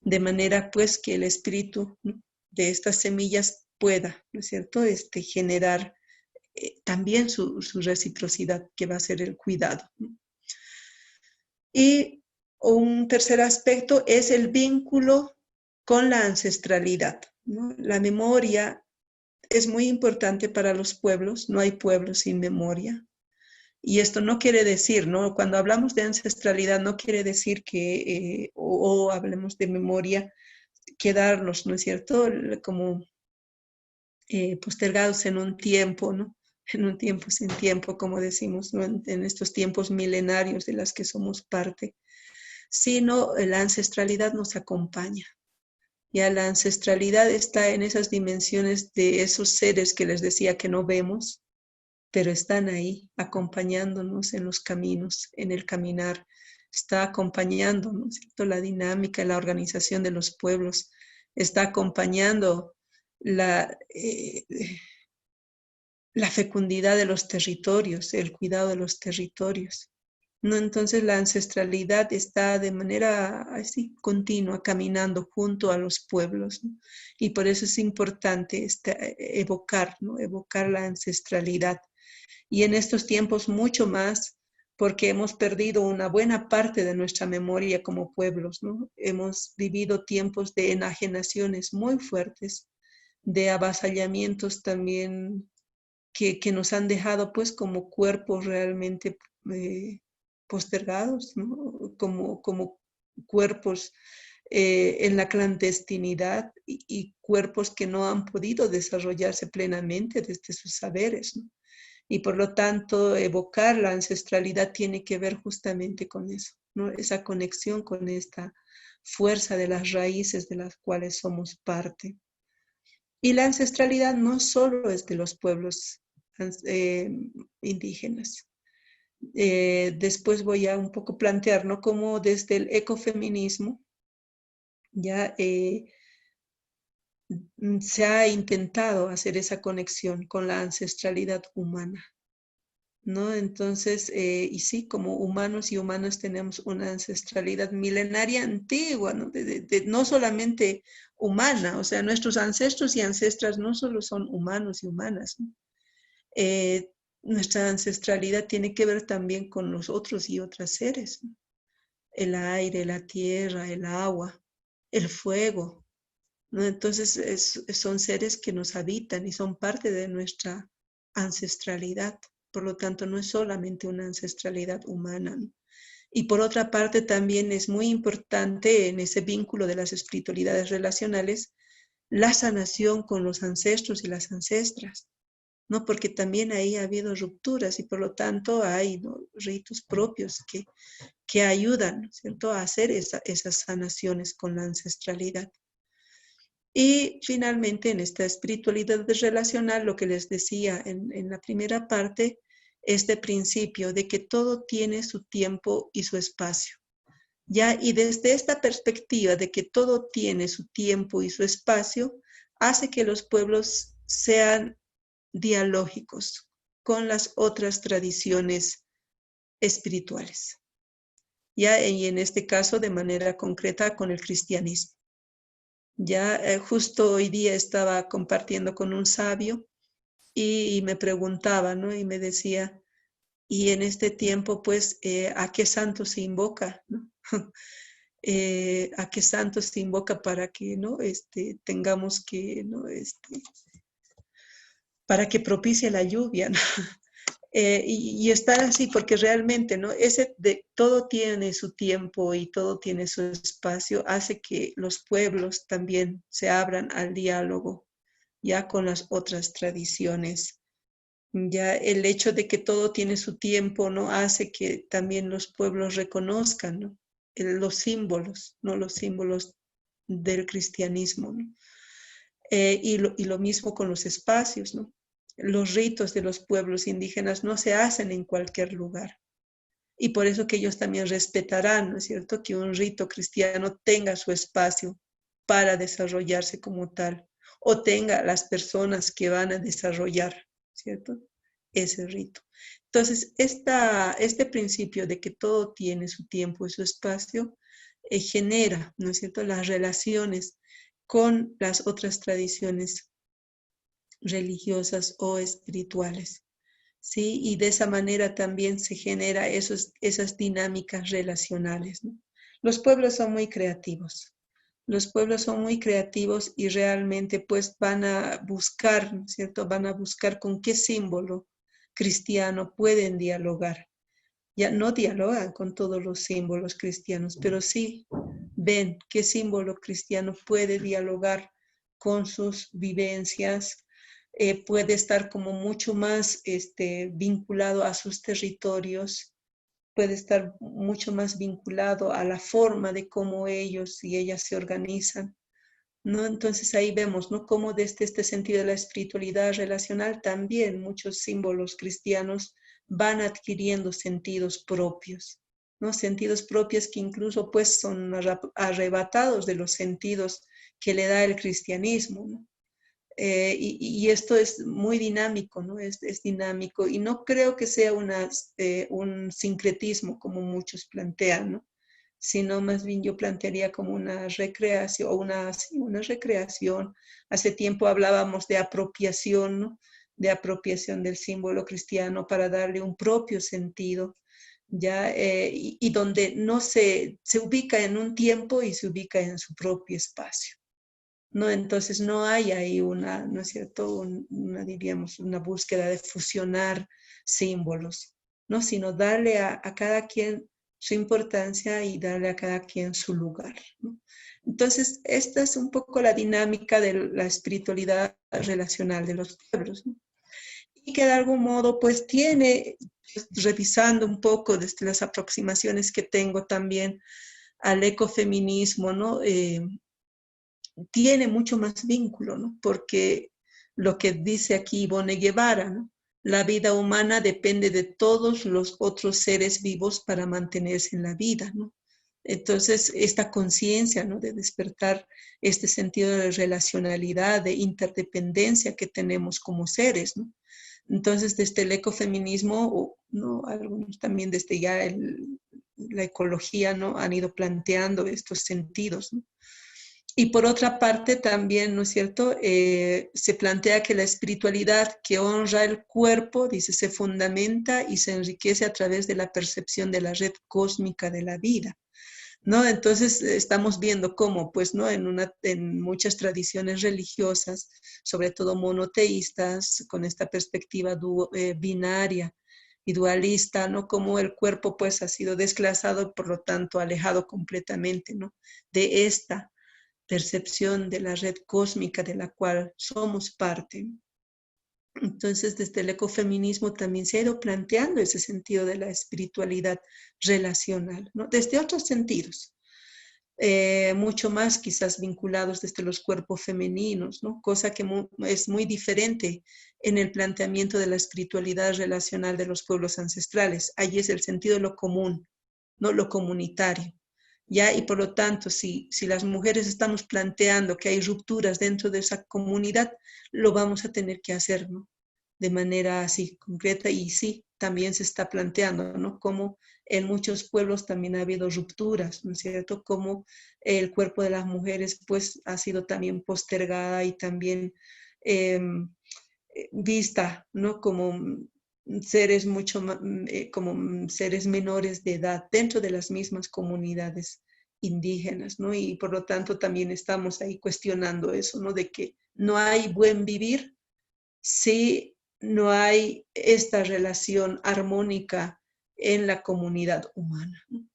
De manera pues que el espíritu, ¿no? de estas semillas pueda, ¿no es cierto?, generar también su reciprocidad, que va a ser el cuidado, ¿no? Y un tercer aspecto es el vínculo con la ancestralidad, ¿no? La memoria es muy importante para los pueblos, no hay pueblos sin memoria. Y esto no quiere decir, ¿no? Cuando hablamos de ancestralidad, no quiere decir que, o hablemos de memoria, quedarnos, ¿no es cierto?, como postergados en un tiempo, ¿no? En un tiempo sin tiempo, como decimos, ¿no? En estos tiempos milenarios de las que somos parte, sino la ancestralidad nos acompaña. Ya la ancestralidad está en esas dimensiones de esos seres que les decía que no vemos, pero están ahí acompañándonos en los caminos, en el caminar. Está acompañándonos, ¿cierto?, la dinámica, la organización de los pueblos. Está acompañando la fecundidad de los territorios, el cuidado de los territorios, ¿no? Entonces la ancestralidad está de manera así continua caminando junto a los pueblos, ¿no? Y por eso es importante evocar, ¿no? Evocar la ancestralidad. Y en estos tiempos mucho más, porque hemos perdido una buena parte de nuestra memoria como pueblos, ¿no? Hemos vivido tiempos de enajenaciones muy fuertes, de avasallamientos también que nos han dejado pues como cuerpos realmente postergados, ¿no? Como cuerpos en la clandestinidad y cuerpos que no han podido desarrollarse plenamente desde sus saberes, ¿no? Y por lo tanto, evocar la ancestralidad tiene que ver justamente con eso, ¿no? Esa conexión con esta fuerza de las raíces de las cuales somos parte. Y la ancestralidad no solo es de los pueblos indígenas. Después voy a un poco plantear, ¿no?, cómo desde el ecofeminismo ya se ha intentado hacer esa conexión con la ancestralidad humana, ¿no? Entonces, y sí, como humanos y humanas tenemos una ancestralidad milenaria antigua, ¿no? No solamente humana, o sea, nuestros ancestros y ancestras no solo son humanos y humanas, ¿no? Nuestra ancestralidad tiene que ver también con los otros y otras seres, ¿no? El aire, la tierra, el agua, el fuego, ¿no? Entonces son seres que nos habitan y son parte de nuestra ancestralidad. Por lo tanto, no es solamente una ancestralidad humana, ¿no? Y por otra parte, también es muy importante en ese vínculo de las espiritualidades relacionales la sanación con los ancestros y las ancestras, ¿no? Porque también ahí ha habido rupturas y por lo tanto hay, ¿no?, ritos propios que ayudan, ¿cierto?, a hacer esas sanaciones con la ancestralidad. Y finalmente, en esta espiritualidad relacional, lo que les decía en la primera parte, este principio de que todo tiene su tiempo y su espacio. ¿Ya? Y desde esta perspectiva de que todo tiene su tiempo y su espacio, hace que los pueblos sean dialógicos con las otras tradiciones espirituales. Ya, y en este caso de manera concreta con el cristianismo. Ya justo hoy día estaba compartiendo con un sabio y me preguntaba, ¿no? Y me decía, y en este tiempo, pues, ¿a qué santo se invoca? ¿No? ¿A qué santo se invoca para que, ¿no? Tengamos que, ¿no? Para que propicie la lluvia, ¿no? Y estar así, porque realmente, ¿no? Todo tiene su tiempo y todo tiene su espacio, hace que los pueblos también se abran al diálogo, ya con las otras tradiciones. Ya el hecho de que todo tiene su tiempo, ¿no? Hace que también los pueblos reconozcan, ¿no? Los símbolos, ¿no? Los símbolos del cristianismo, ¿no? Y lo mismo con los espacios, ¿no? Los ritos de los pueblos indígenas no se hacen en cualquier lugar. Y por eso que ellos también respetarán, ¿no es cierto?, que un rito cristiano tenga su espacio para desarrollarse como tal, o tenga las personas que van a desarrollar, ¿cierto?, ese rito. Entonces, este principio de que todo tiene su tiempo y su espacio genera, ¿no es cierto?, las relaciones con las otras tradiciones religiosas o espirituales, ¿sí? Y de esa manera también se genera esas dinámicas relacionales, ¿no? Los pueblos son muy creativos. Los pueblos son muy creativos y realmente pues van a buscar, ¿no es cierto? Van a buscar con qué símbolo cristiano pueden dialogar. Ya no dialogan con todos los símbolos cristianos, pero sí ven qué símbolo cristiano puede dialogar con sus vivencias, puede estar como mucho más vinculado a sus territorios, puede estar mucho más vinculado a la forma de cómo ellos y ellas se organizan, ¿no? Entonces ahí vemos, ¿no?, cómo desde este sentido de la espiritualidad relacional también muchos símbolos cristianos van adquiriendo sentidos propios, ¿no? Sentidos propios que incluso pues son arrebatados de los sentidos que le da el cristianismo, ¿no? Y esto es muy dinámico, ¿no? Es dinámico y no creo que sea un sincretismo como muchos plantean, ¿no? Sino más bien yo plantearía como una recreación, o una recreación. Hace tiempo hablábamos de apropiación, ¿no?, de apropiación del símbolo cristiano para darle un propio sentido, ya, y donde no se ubica en un tiempo y se ubica en su propio espacio, ¿no? Entonces no hay ahí ¿no es cierto?, diríamos, una búsqueda de fusionar símbolos, ¿no?, sino darle a cada quien su importancia y darle a cada quien su lugar, ¿no? Entonces, esta es un poco la dinámica de la espiritualidad relacional de los pueblos, ¿no? Y que de algún modo, pues tiene, revisando un poco desde las aproximaciones que tengo también al ecofeminismo, ¿no?, tiene mucho más vínculo, ¿no? Porque lo que dice aquí Ivone Guevara, ¿no?, la vida humana depende de todos los otros seres vivos para mantenerse en la vida, ¿no? Entonces, esta conciencia, ¿no?, de despertar este sentido de relacionalidad, de interdependencia que tenemos como seres, ¿no? Entonces, desde el ecofeminismo, ¿no?, algunos también desde ya la ecología, ¿no?, han ido planteando estos sentidos, ¿no? Y por otra parte también, ¿no es cierto?, se plantea que la espiritualidad que honra el cuerpo, dice, se fundamenta y se enriquece a través de la percepción de la red cósmica de la vida, ¿no? Entonces estamos viendo cómo, pues, ¿no?, en muchas tradiciones religiosas, sobre todo monoteístas, con esta perspectiva binaria y dualista, ¿no?, cómo el cuerpo, pues, ha sido desclasado, por lo tanto, alejado completamente, ¿no?, de esta percepción de la red cósmica de la cual somos parte. Entonces, desde el ecofeminismo también se ha ido planteando ese sentido de la espiritualidad relacional, ¿no?, desde otros sentidos, mucho más quizás vinculados desde los cuerpos femeninos, ¿no?, cosa que es muy diferente en el planteamiento de la espiritualidad relacional de los pueblos ancestrales. Allí es el sentido de lo común, ¿no?, lo comunitario. ¿Ya? Y por lo tanto, si las mujeres estamos planteando que hay rupturas dentro de esa comunidad, lo vamos a tener que hacer, ¿no?, de manera así concreta y sí, también se está planteando, ¿no? Como en muchos pueblos también ha habido rupturas, ¿no es cierto? Como el cuerpo de las mujeres pues ha sido también postergada y también eh, vista, ¿no? Como seres como seres menores de edad dentro de las mismas comunidades indígenas, ¿no? Y por lo tanto también estamos ahí cuestionando eso, ¿no? De que no hay buen vivir si no hay esta relación armónica en la comunidad humana, ¿no?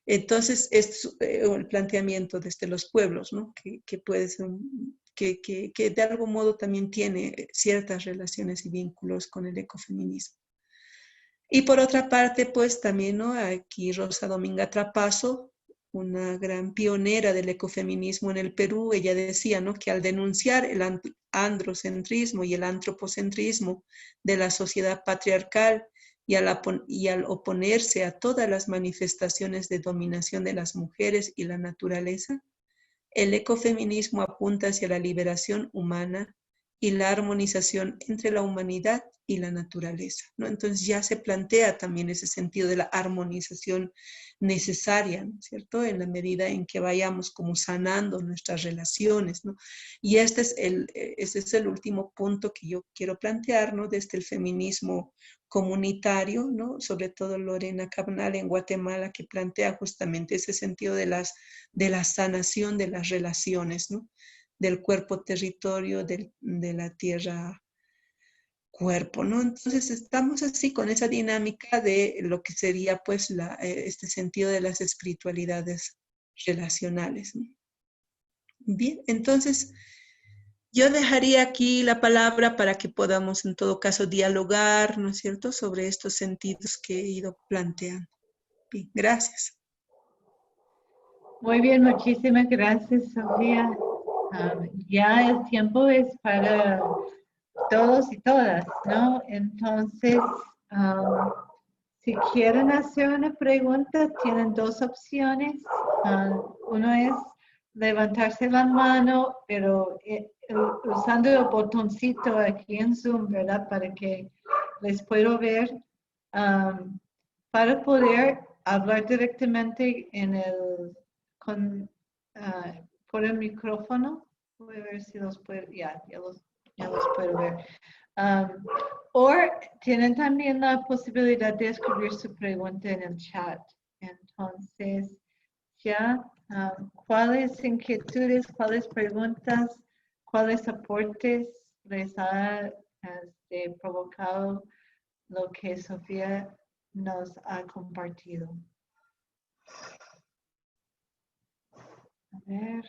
Entonces, es el planteamiento desde los pueblos, ¿no? Que puede ser, que de algún modo también tiene ciertas relaciones y vínculos con el ecofeminismo. Y por otra parte, pues también, ¿no? Aquí Rosa Dominga Trapazo, una gran pionera del ecofeminismo en el Perú, ella decía, ¿no? Que al denunciar el androcentrismo y el antropocentrismo de la sociedad patriarcal y al oponerse a todas las manifestaciones de dominación de las mujeres y la naturaleza, el ecofeminismo apunta hacia la liberación humana y la armonización entre la humanidad y la naturaleza, ¿no? Entonces ya se plantea también ese sentido de la armonización necesaria, ¿no? ¿Cierto? En la medida en que vayamos como sanando nuestras relaciones, ¿no? Y este es el último punto que yo quiero plantear, ¿no? Desde el feminismo comunitario, ¿no? Sobre todo Lorena Cabnal en Guatemala, que plantea justamente ese sentido de la sanación de las relaciones, ¿no? Del cuerpo-territorio, de la tierra-cuerpo, ¿no? Entonces estamos así con esa dinámica de lo que sería pues este sentido de las espiritualidades relacionales, ¿no? Bien, entonces yo dejaría aquí la palabra para que podamos en todo caso dialogar, ¿no es cierto?, sobre estos sentidos que he ido planteando. Bien, gracias. Muy bien, muchísimas gracias, Sofía. Ya el tiempo es para todos y todas, ¿no? Entonces, si quieren hacer una pregunta, tienen dos opciones. Uno es levantarse la mano, pero usando el botoncito aquí en Zoom, ¿verdad? Para que les puedo ver, para poder hablar directamente por el micrófono. Voy a ver si los puedo, ya los puedo ver. O tienen también la posibilidad de escribir su pregunta en el chat. Entonces, ya, ¿cuáles inquietudes, cuáles preguntas, cuáles aportes les ha provocado lo que Sofía nos ha compartido? A ver.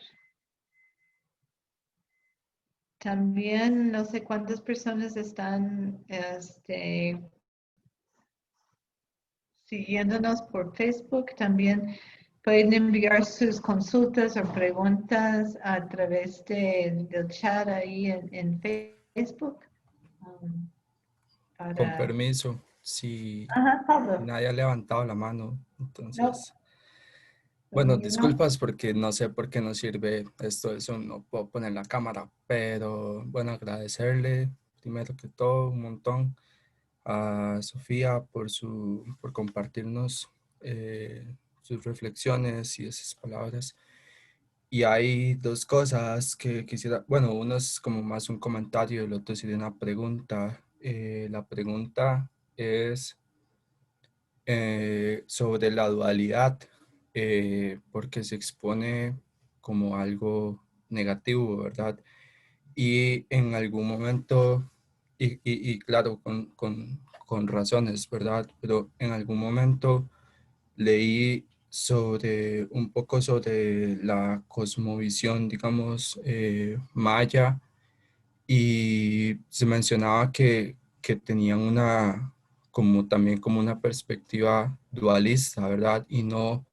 También no sé cuántas personas están siguiéndonos por Facebook. También pueden enviar sus consultas o preguntas a través del chat ahí en Facebook. Con permiso, si Ajá, Pablo. nadie ha levantado la mano, No, entonces... Bueno, todavía no. disculpas porque no sé por qué no sirve esto de Zoom, no puedo poner la cámara, pero bueno, agradecerle primero que todo un montón a Sofía por compartirnos sus reflexiones y esas palabras. Y hay dos cosas que quisiera, bueno, uno es como más un comentario y el otro sería una pregunta. La pregunta es sobre la dualidad, porque se expone como algo negativo, ¿verdad? Y en algún momento, y claro, con razones, ¿verdad? Pero en algún momento leí sobre un poco sobre la cosmovisión, digamos, maya, y se mencionaba que tenían una, como también como una perspectiva dualista, ¿verdad? Y no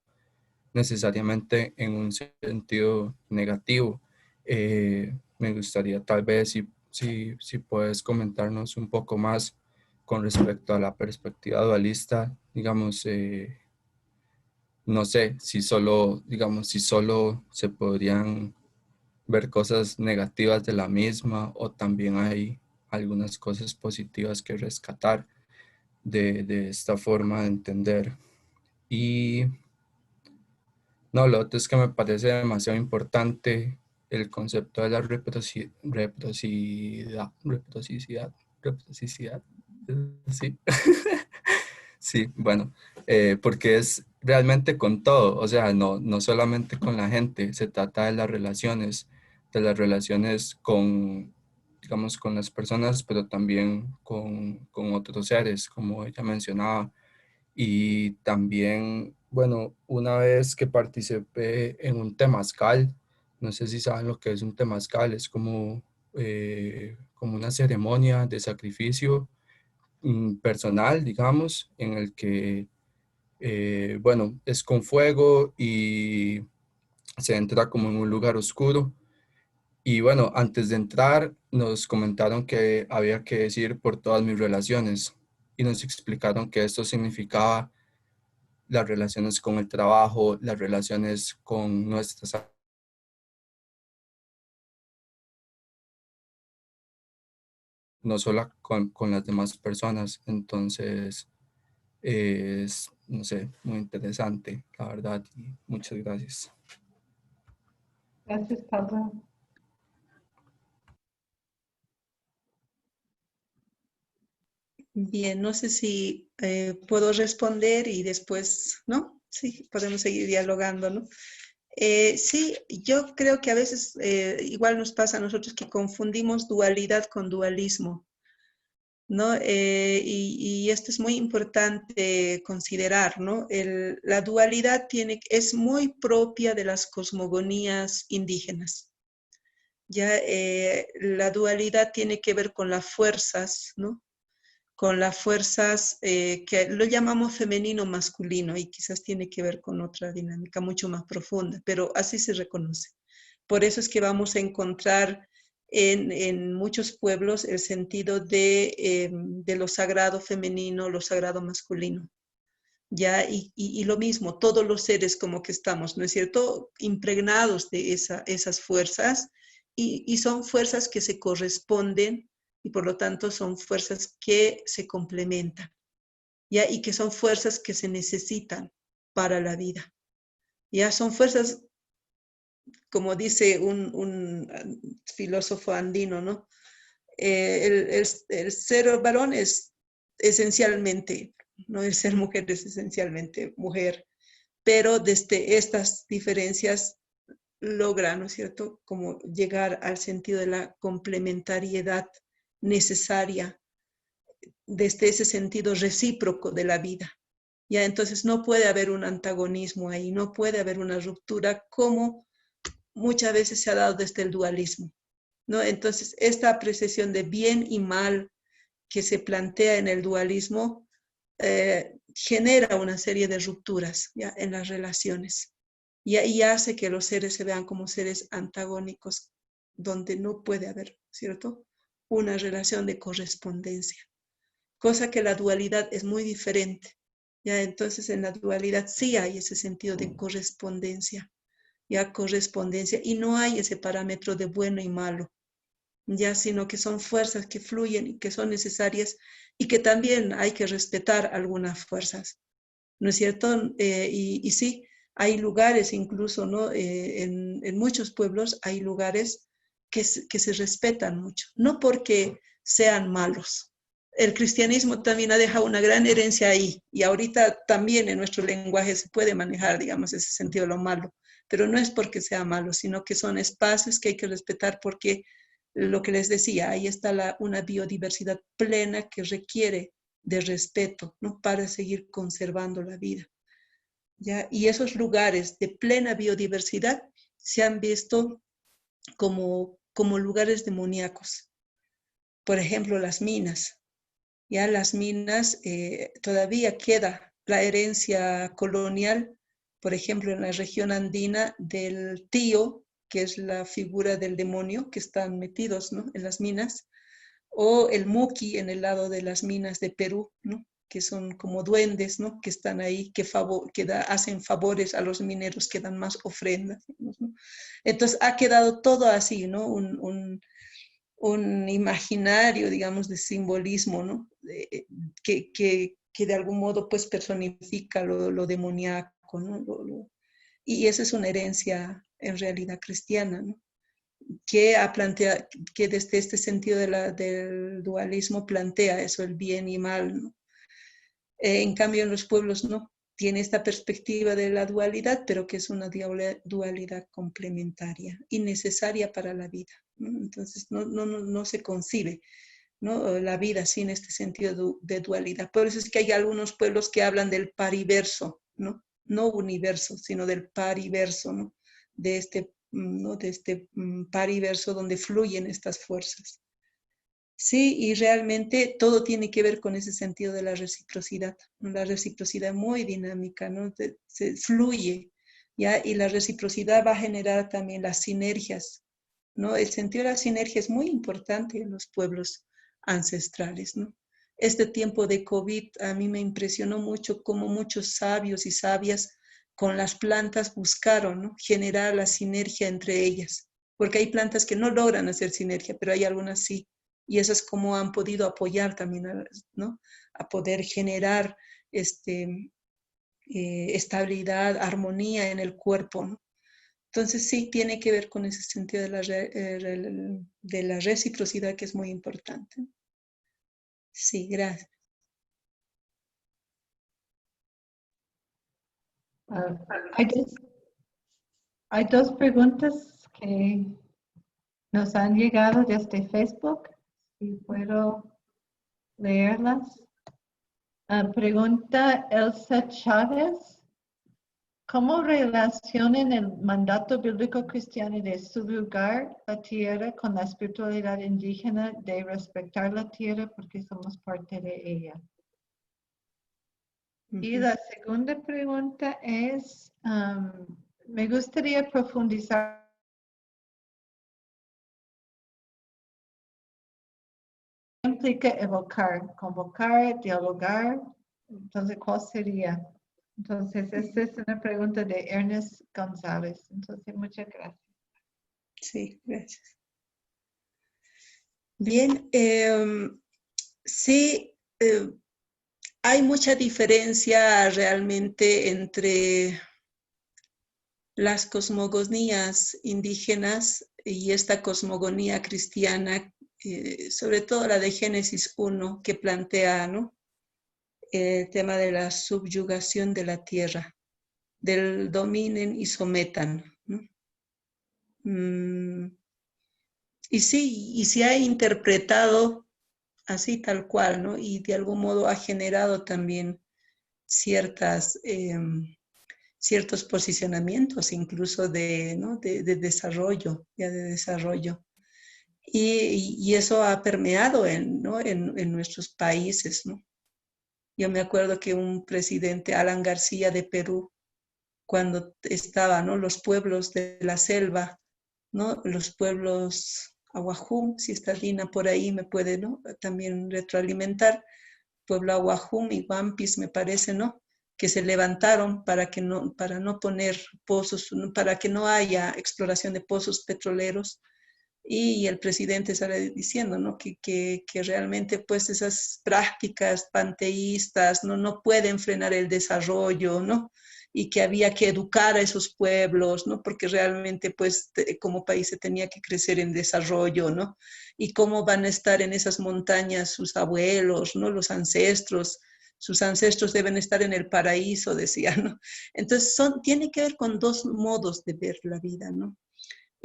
necesariamente en un sentido negativo. Me gustaría tal vez si puedes comentarnos un poco más con respecto a la perspectiva dualista, digamos, no sé, si solo, digamos, si solo se podrían ver cosas negativas de la misma o también hay algunas cosas positivas que rescatar. de esta forma de entender. Y no, lo otro es que me parece demasiado importante el concepto de la reciprocidad, sí. Sí, bueno, porque es realmente con todo, o sea, no solamente con la gente, se trata de las relaciones con, digamos, con las personas, pero también con otros seres, como ella mencionaba. Y también, bueno, una vez que participé en un temazcal, no sé si saben lo que es un temazcal, es como una ceremonia de sacrificio personal, digamos, en el que, bueno, es con fuego y se entra como en un lugar oscuro. Y bueno, antes de entrar nos comentaron que había que decir por todas mis relaciones y nos explicaron que esto significaba las relaciones con el trabajo, las relaciones con nuestras, no solo con las demás personas. Entonces, es, no sé, muy interesante, la verdad, y muchas gracias. Gracias, Pablo. Bien, no sé si puedo responder y después, ¿no? Sí, podemos seguir dialogando, ¿no? Sí, yo creo que a veces igual nos pasa a nosotros que confundimos dualidad con dualismo, ¿no? Y esto es muy importante considerar, ¿no? La dualidad es muy propia de las cosmogonías indígenas. Ya la dualidad tiene que ver con las fuerzas, ¿no? Con las fuerzas que lo llamamos femenino masculino y quizás tiene que ver con otra dinámica mucho más profunda, pero así se reconoce. Por eso es que vamos a encontrar en muchos pueblos el sentido de lo sagrado femenino, lo sagrado masculino. Ya, y lo mismo, todos los seres como que estamos, ¿no es cierto?, impregnados de esas fuerzas y son fuerzas que se corresponden y por lo tanto son fuerzas que se complementan, ¿ya? Y que son fuerzas que se necesitan para la vida. Ya son fuerzas, como dice un filósofo andino, ¿no? El ser varón es esencialmente, ¿no? El ser mujer es esencialmente mujer, pero desde estas diferencias logra, ¿no es cierto?, como llegar al sentido de la complementariedad necesaria desde ese sentido recíproco de la vida. Ya, entonces no puede haber un antagonismo ahí, no puede haber una ruptura como muchas veces se ha dado desde el dualismo, ¿no? Entonces, esta apreciación de bien y mal que se plantea en el dualismo genera una serie de rupturas, ¿ya?, en las relaciones y hace que los seres se vean como seres antagónicos, donde no puede haber, ¿cierto?, una relación de correspondencia, cosa que la dualidad es muy diferente. Ya, entonces en la dualidad sí hay ese sentido de correspondencia, ya correspondencia, y no hay ese parámetro de bueno y malo, ya, sino que son fuerzas que fluyen y que son necesarias y que también hay que respetar algunas fuerzas, ¿no es cierto? Y sí, hay lugares incluso, ¿no? En muchos pueblos hay lugares que se respetan mucho, no porque sean malos. El cristianismo también ha dejado una gran herencia ahí y ahorita también en nuestro lenguaje se puede manejar, digamos, ese sentido de lo malo, pero no es porque sea malo, sino que son espacios que hay que respetar porque lo que les decía, ahí está una biodiversidad plena que requiere de respeto, ¿no?, para seguir conservando la vida, ¿ya? Y esos lugares de plena biodiversidad se han visto como lugares demoníacos. Por ejemplo, las minas. Ya las minas todavía queda la herencia colonial, por ejemplo, en la región andina del tío, que es la figura del demonio que están metidos, ¿no?, en las minas, o el muqui en el lado de las minas de Perú, ¿no?, que son como duendes, ¿no?, que están ahí, hacen favores a los mineros, que dan más ofrendas, ¿no? Entonces ha quedado todo así, ¿no?, un imaginario, digamos, de simbolismo, ¿no? Que de algún modo pues personifica lo demoníaco, ¿no? Y esa es una herencia en realidad cristiana, ¿no? Que desde este sentido del dualismo plantea eso, el bien y mal, ¿no? En cambio en los pueblos no, tiene esta perspectiva de la dualidad, pero que es una dualidad complementaria y necesaria para la vida, ¿no? Entonces no se concibe, ¿no? La vida sin este sentido de dualidad. Por eso es que hay algunos pueblos que hablan del pariverso, ¿no? No universo, sino del pariverso, ¿no? ¿no? De este pariverso donde fluyen estas fuerzas. Sí, y realmente todo tiene que ver con ese sentido de la reciprocidad, ¿no? La reciprocidad muy dinámica, ¿no? Se fluye, ¿ya? Y la reciprocidad va a generar también las sinergias, ¿no? El sentido de la sinergia es muy importante en los pueblos ancestrales, ¿no? Este tiempo de COVID a mí me impresionó mucho cómo muchos sabios y sabias con las plantas buscaron, ¿no? Generar la sinergia entre ellas, porque hay plantas que no logran hacer sinergia, pero hay algunas sí. Y eso es como han podido apoyar también, ¿no? A poder generar estabilidad, armonía en el cuerpo, ¿no? Entonces sí, tiene que ver con ese sentido de la reciprocidad que es muy importante. Sí, gracias. Ah, hay dos preguntas que nos han llegado desde Facebook. Si puedo leerlas. Pregunta Elsa Chávez. ¿Cómo relacionan el mandato bíblico cristiano de su lugar, la tierra, con la espiritualidad indígena de respetar la tierra porque somos parte de ella? Y la segunda pregunta es, me gustaría profundizar. ¿Qué implica evocar, convocar, dialogar? Entonces, ¿cuál sería? Entonces, esta es una pregunta de Ernest González. Entonces, muchas gracias. Sí, gracias. Bien, sí, hay mucha diferencia realmente entre las cosmogonías indígenas y esta cosmogonía cristiana, sobre todo la de Génesis 1, que plantea, ¿no? El tema de la subyugación de la tierra, del dominen y sometan, ¿no? Y sí, y se ha interpretado así tal cual, ¿no? Y de algún modo ha generado también ciertos posicionamientos, incluso ¿no? de desarrollo, ya de desarrollo. Y eso ha permeado ¿no? en nuestros países, ¿no? Yo me acuerdo que un presidente, Alan García de Perú, cuando estaba, ¿no? Los pueblos de la selva, ¿no? Los pueblos Aguajum, si está Dina por ahí me puede, ¿no? También retroalimentar, pueblo Aguajum y Wampis me parece, ¿no? Que se levantaron para no poner pozos, para que no haya exploración de pozos petroleros. Y el presidente sale diciendo, ¿no? que realmente pues esas prácticas panteístas no pueden frenar el desarrollo, ¿no? Y que había que educar a esos pueblos, ¿no? Porque realmente pues como país se tenía que crecer en desarrollo, ¿no? Y cómo van a estar en esas montañas sus abuelos, ¿no? Los ancestros, sus ancestros deben estar en el paraíso, decía, ¿no? Entonces tiene que ver con dos modos de ver la vida, ¿no?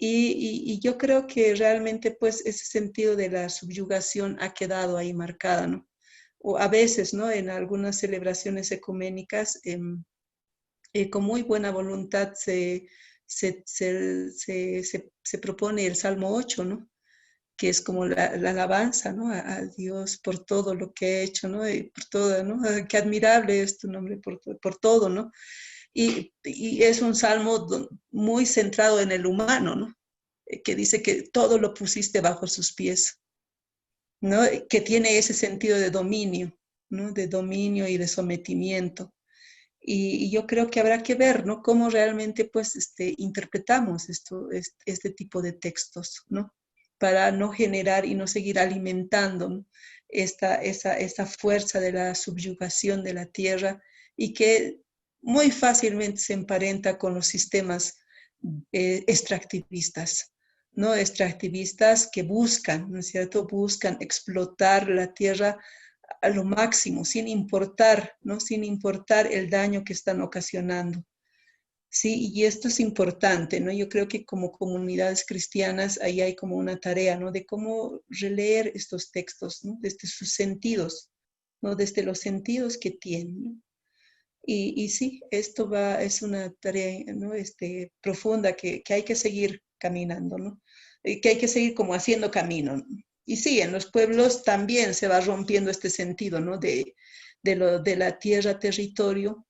Y yo creo que realmente pues ese sentido de la subyugación ha quedado ahí marcada, ¿no? O a veces, ¿no? En algunas celebraciones ecuménicas, con muy buena voluntad se propone el Salmo 8, ¿no? Que es como la alabanza, ¿no? A Dios por todo lo que ha hecho, ¿no? Y por todo, ¿no? Qué admirable es tu nombre por todo, ¿no? Y es un salmo muy centrado en el humano, ¿no? Que dice que todo lo pusiste bajo sus pies, ¿no? Que tiene ese sentido de dominio, ¿no? De dominio y de sometimiento. Y yo creo que habrá que ver, ¿no? Cómo realmente, pues, interpretamos este tipo de textos, ¿no? para no generar y no seguir alimentando, ¿no?, esa fuerza de la subyugación de la tierra, y que muy fácilmente se emparenta con los sistemas extractivistas, ¿no? Extractivistas que buscan, ¿no es cierto?, buscan explotar la tierra a lo máximo, sin importar, ¿no?, sin importar el daño que están ocasionando. Sí, y esto es importante, ¿no? Yo creo que como comunidades cristianas ahí hay como una tarea, ¿no?, de cómo releer estos textos, ¿no?, desde sus sentidos, ¿no?, desde los sentidos que tienen, ¿no? Y sí, esto es una tarea, ¿no?, profunda que hay que seguir caminando, ¿no? Que hay que seguir como haciendo camino, ¿no? Y sí, en los pueblos también se va rompiendo este sentido, ¿no?, de la tierra, territorio,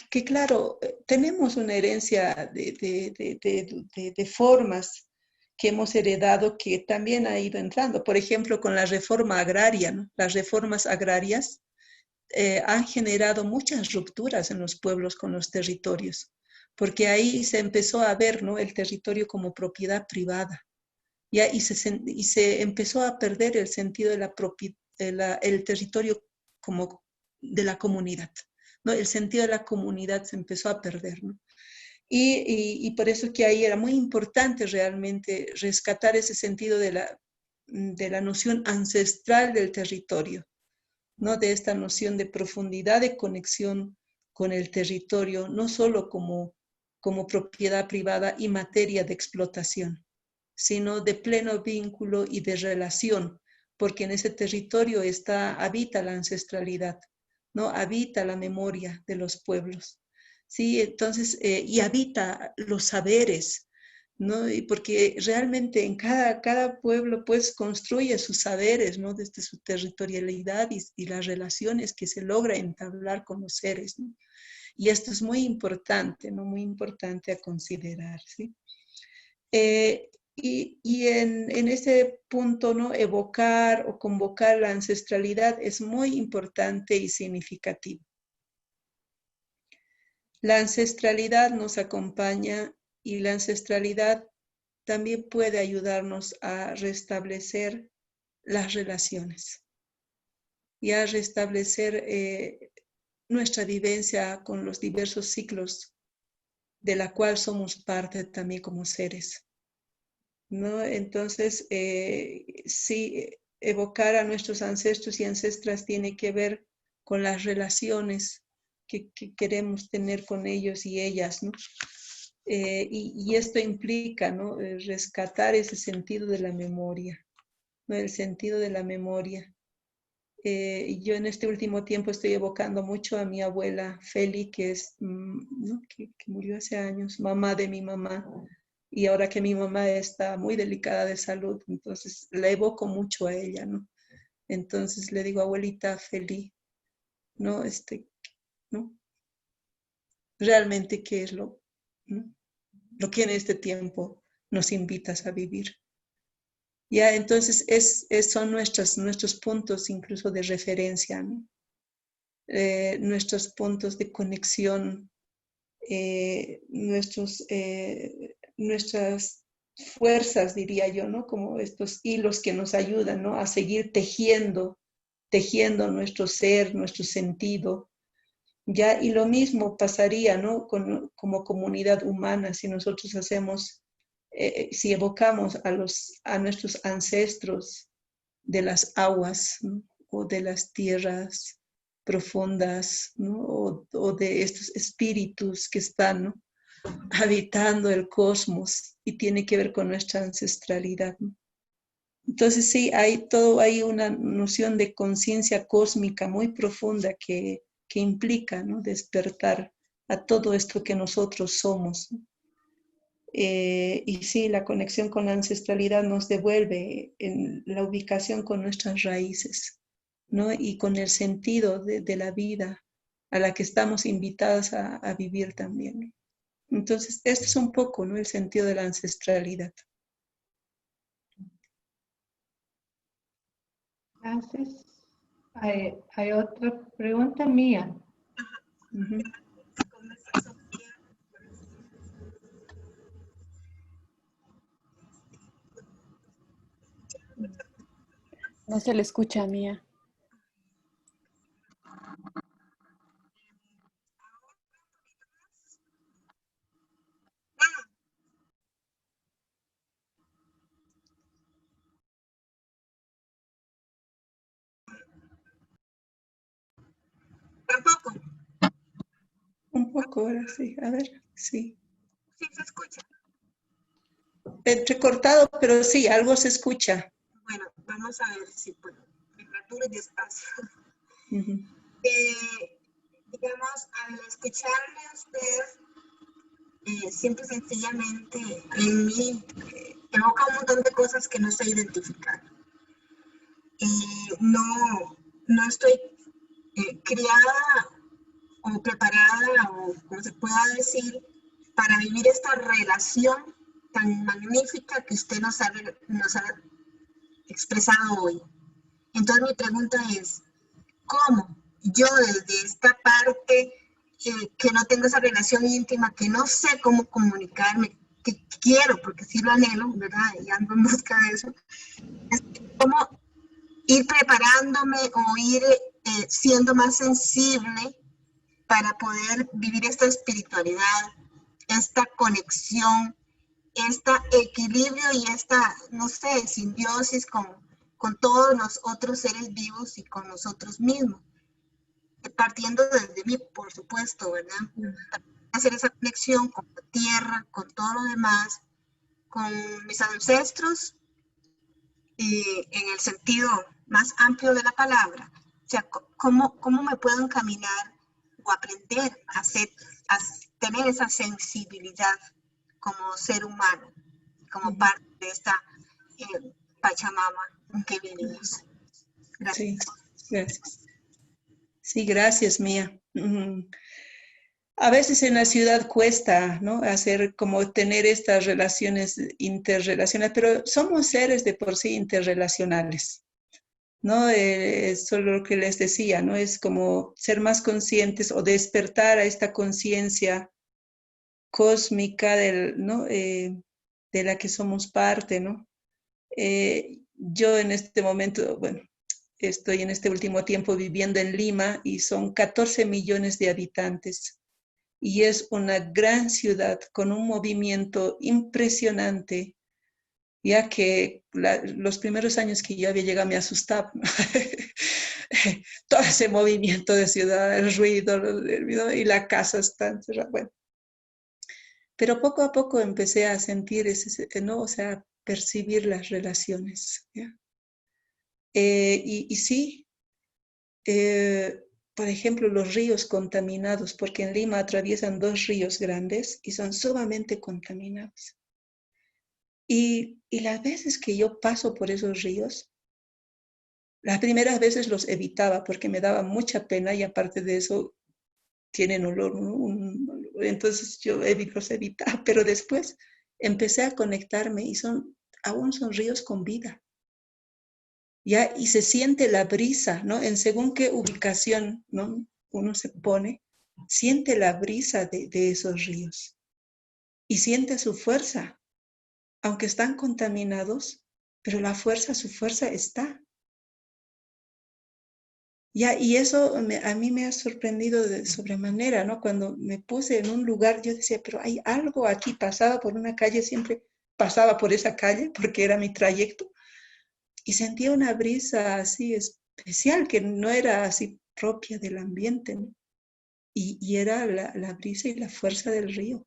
que claro, tenemos una herencia de formas que hemos heredado que también ha ido entrando. Por ejemplo, con la reforma agraria, ¿no? Las reformas agrarias han generado muchas rupturas en los pueblos con los territorios, porque ahí se empezó a ver, ¿no?, el territorio como propiedad privada, ¿ya? Y se empezó a perder el sentido de el territorio como de la comunidad, ¿no? El sentido de la comunidad se empezó a perder, ¿no? Y por eso que ahí era muy importante realmente rescatar ese sentido de la noción ancestral del territorio, ¿no?, de esta noción de profundidad, de conexión con el territorio, no solo como propiedad privada y materia de explotación, sino de pleno vínculo y de relación, porque en ese territorio habita la ancestralidad, ¿no? Habita la memoria de los pueblos, ¿sí? Entonces, y habita los saberes, ¿no? Y porque realmente en cada pueblo pues construye sus saberes, ¿no?, desde su territorialidad y las relaciones que se logra entablar con los seres, ¿no? Y esto es muy importante, ¿no?, muy importante a considerar, ¿sí? Y en ese punto, ¿no?, evocar o convocar la ancestralidad es muy importante y significativo. La ancestralidad nos acompaña, y la ancestralidad también puede ayudarnos a restablecer las relaciones y a restablecer nuestra vivencia con los diversos ciclos de la cual somos parte también como seres, ¿no? Entonces, sí, evocar a nuestros ancestros y ancestras tiene que ver con las relaciones que queremos tener con ellos y ellas, ¿no? Y esto implica, ¿no?, rescatar ese sentido de la memoria, ¿no?, el sentido de la memoria. Yo en este último tiempo estoy evocando mucho a mi abuela Feli, ¿no?, que murió hace años, mamá de mi mamá, y ahora que mi mamá está muy delicada de salud, entonces la evoco mucho a ella, ¿no? Entonces le digo, abuelita Feli, ¿no? ¿No? Realmente, ¿qué es ¿no?, lo que en este tiempo nos invitas a vivir? Ya, entonces son nuestros puntos incluso de referencia, ¿no? Nuestros puntos de conexión, nuestras fuerzas, diría yo, ¿no?, como estos hilos que nos ayudan, ¿no?, a seguir tejiendo nuestro ser, nuestro sentido. Ya, y lo mismo pasaría, ¿no?, como comunidad humana, si nosotros si evocamos a nuestros ancestros de las aguas, ¿no?, o de las tierras profundas, ¿no?, o de estos espíritus que están, ¿no?, habitando el cosmos, y tiene que ver con nuestra ancestralidad, ¿no? Entonces sí, hay una noción de conciencia cósmica muy profunda que implica, ¿no?, despertar a todo esto que nosotros somos, ¿no? Y sí, la conexión con la ancestralidad nos devuelve en la ubicación con nuestras raíces, ¿no?, y con el sentido de la vida a la que estamos invitadas a vivir también, ¿no? Entonces, este es un poco, ¿no?, el sentido de la ancestralidad. Gracias. Hay otra pregunta mía. Uh-huh. No se le escucha, Mía. Tampoco. Un poco ahora sí, a ver, sí. Sí, se escucha. Entrecortado, pero sí, algo se escucha. Bueno, vamos a ver si puedo. Temperatura y despacio. Ujú. Digamos, al escucharle a usted, siempre sencillamente en mí evoca un montón de cosas que no sé identificar. No estoy criada o preparada, o como se pueda decir, para vivir esta relación tan magnífica que usted nos ha expresado hoy. Entonces mi pregunta es, ¿cómo yo desde esta parte que no tengo esa relación íntima, que no sé cómo comunicarme, que quiero, porque sí lo anhelo, ¿verdad? Y ando en busca de eso, es cómo ir preparándome o ir siendo más sensible para poder vivir esta espiritualidad, esta conexión, este equilibrio y esta, no sé, simbiosis con todos los otros seres vivos y con nosotros mismos. Partiendo desde mí, por supuesto, ¿verdad? Hacer esa conexión con la tierra, con todo lo demás, con mis ancestros, y en el sentido más amplio de la palabra. O sea, ¿cómo me puedo encaminar o aprender a tener esa sensibilidad como ser humano, como parte de esta Pachamama en que vivimos? Gracias. Sí, gracias. Sí, gracias, Mía. A veces en la ciudad cuesta, ¿no? Hacer como tener estas relaciones interrelacionales, pero somos seres de por sí interrelacionales, ¿no? Solo lo que les decía, ¿no? Es como ser más conscientes o despertar a esta conciencia cósmica ¿no? De la que somos parte, ¿no? Yo en este momento, bueno, estoy en este último tiempo viviendo en Lima y son 14 millones de habitantes y es una gran ciudad con un movimiento impresionante, ya que los primeros años que yo había llegado me asustaba. Todo ese movimiento de ciudad, el ruido y la casa está encerrada. Bueno, pero poco a poco empecé a sentir ¿no? O sea, percibir las relaciones. ¿Ya? Y sí, por ejemplo, los ríos contaminados, porque en Lima atraviesan 2 ríos grandes y son sumamente contaminados. Y las veces que yo paso por esos ríos, las primeras veces los evitaba porque me daba mucha pena y aparte de eso tienen olor, ¿no? Entonces yo los evitaba, pero después empecé a conectarme y aún son ríos con vida. ¿Ya? Y se siente la brisa, ¿no? En según qué ubicación, ¿no? Uno se pone, siente la brisa de esos ríos y siente su fuerza, aunque están contaminados, pero su fuerza está. ¿Ya? Y eso a mí me ha sorprendido de sobremanera, ¿no? Cuando me puse en un lugar, yo decía, pero hay algo aquí, pasaba por una calle, siempre pasaba por esa calle porque era mi trayecto, y sentía una brisa así especial que no era así propia del ambiente, ¿no? Y era la brisa y la fuerza del río,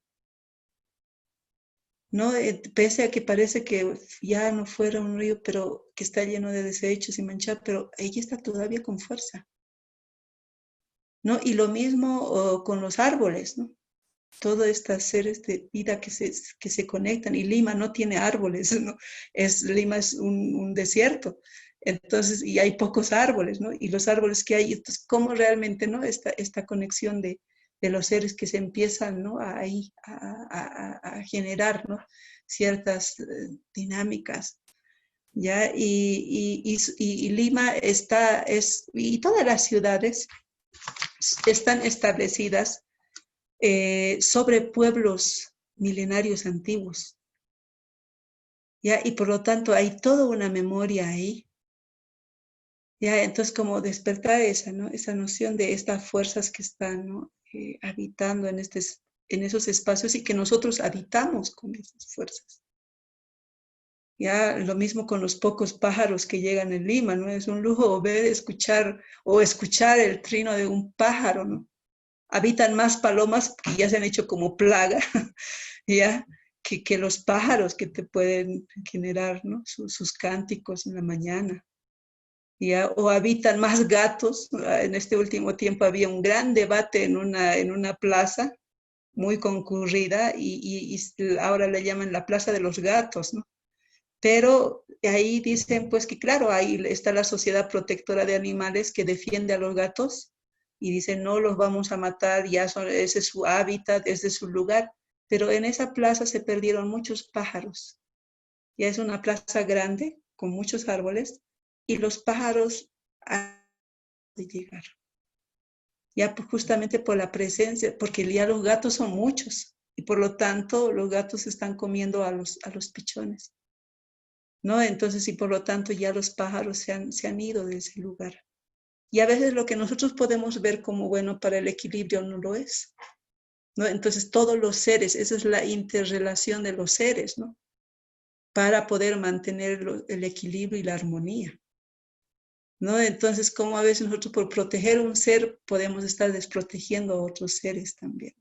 ¿no? Pese a que parece que ya no fuera un río, pero que está lleno de desechos y manchado, pero ella está todavía con fuerza, ¿no? Y lo mismo con los árboles, ¿no? Todos estos seres de vida que se conectan, y Lima no tiene árboles, ¿no? Lima es un desierto, entonces, y hay pocos árboles, ¿no? Y los árboles que hay, entonces, ¿cómo realmente, ¿no? Esta conexión de los seres que se empiezan, ¿no? A generar, ¿no? Ciertas dinámicas, ¿ya? Y Lima y todas las ciudades están establecidas sobre pueblos milenarios antiguos. ¿ya? Y por lo tanto hay toda una memoria ahí. ¿Ya? Entonces, como despertar esa, ¿no? Esa noción de estas fuerzas que están, ¿no? Habitando en esos espacios y que nosotros habitamos con esas fuerzas. Ya lo mismo con los pocos pájaros que llegan en Lima, ¿no? Es un lujo ver, escuchar el trino de un pájaro, ¿no? Habitan más palomas que ya se han hecho como plaga, ¿ya? Que los pájaros que te pueden generar, ¿no? Sus cánticos en la mañana. ¿Ya? O habitan más gatos. En este último tiempo había un gran debate en una plaza muy concurrida y ahora le llaman la Plaza de los Gatos, ¿no? Pero ahí dicen pues que claro, ahí está la Sociedad Protectora de Animales que defiende a los gatos y dicen no los vamos a matar, ese es su hábitat, ese es su lugar. Pero en esa plaza se perdieron muchos pájaros. Ya es una plaza grande con muchos árboles y los pájaros han de llegar. Ya justamente por la presencia, porque ya los gatos son muchos y por lo tanto los gatos están comiendo a los pichones, ¿no? Entonces, y por lo tanto ya los pájaros se han ido de ese lugar. Y a veces lo que nosotros podemos ver como bueno para el equilibrio no lo es, ¿no? Entonces todos los seres, esa es la interrelación de los seres, ¿no? Para poder mantener el equilibrio y la armonía, ¿no? Entonces, como a veces nosotros por proteger un ser podemos estar desprotegiendo a otros seres también.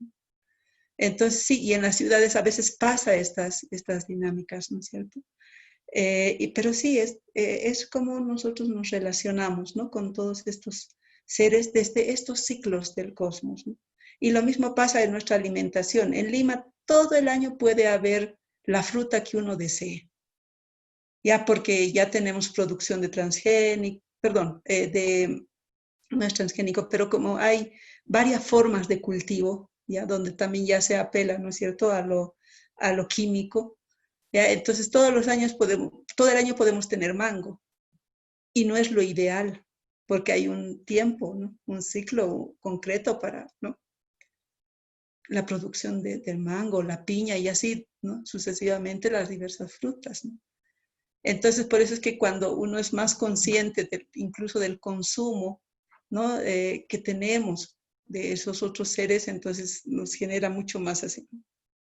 Entonces, sí, y en las ciudades a veces pasa estas dinámicas, ¿no es cierto? Pero sí, es como nosotros nos relacionamos, ¿no? Con todos estos seres desde estos ciclos del cosmos, ¿no? Y lo mismo pasa en nuestra alimentación. En Lima todo el año puede haber la fruta que uno desee, ya porque ya tenemos producción de transgénico, no es transgénico, pero como hay varias formas de cultivo, ya donde también ya se apela, ¿no es cierto?, a lo químico, ¿ya? Entonces todo el año podemos tener mango y no es lo ideal porque hay un tiempo, ¿no? Un ciclo concreto para, ¿no? La producción del mango, la piña y así, ¿no? Sucesivamente las diversas frutas, ¿no? Entonces por eso es que cuando uno es más consciente incluso del consumo, ¿no? Que tenemos de esos otros seres, entonces nos genera mucho más así,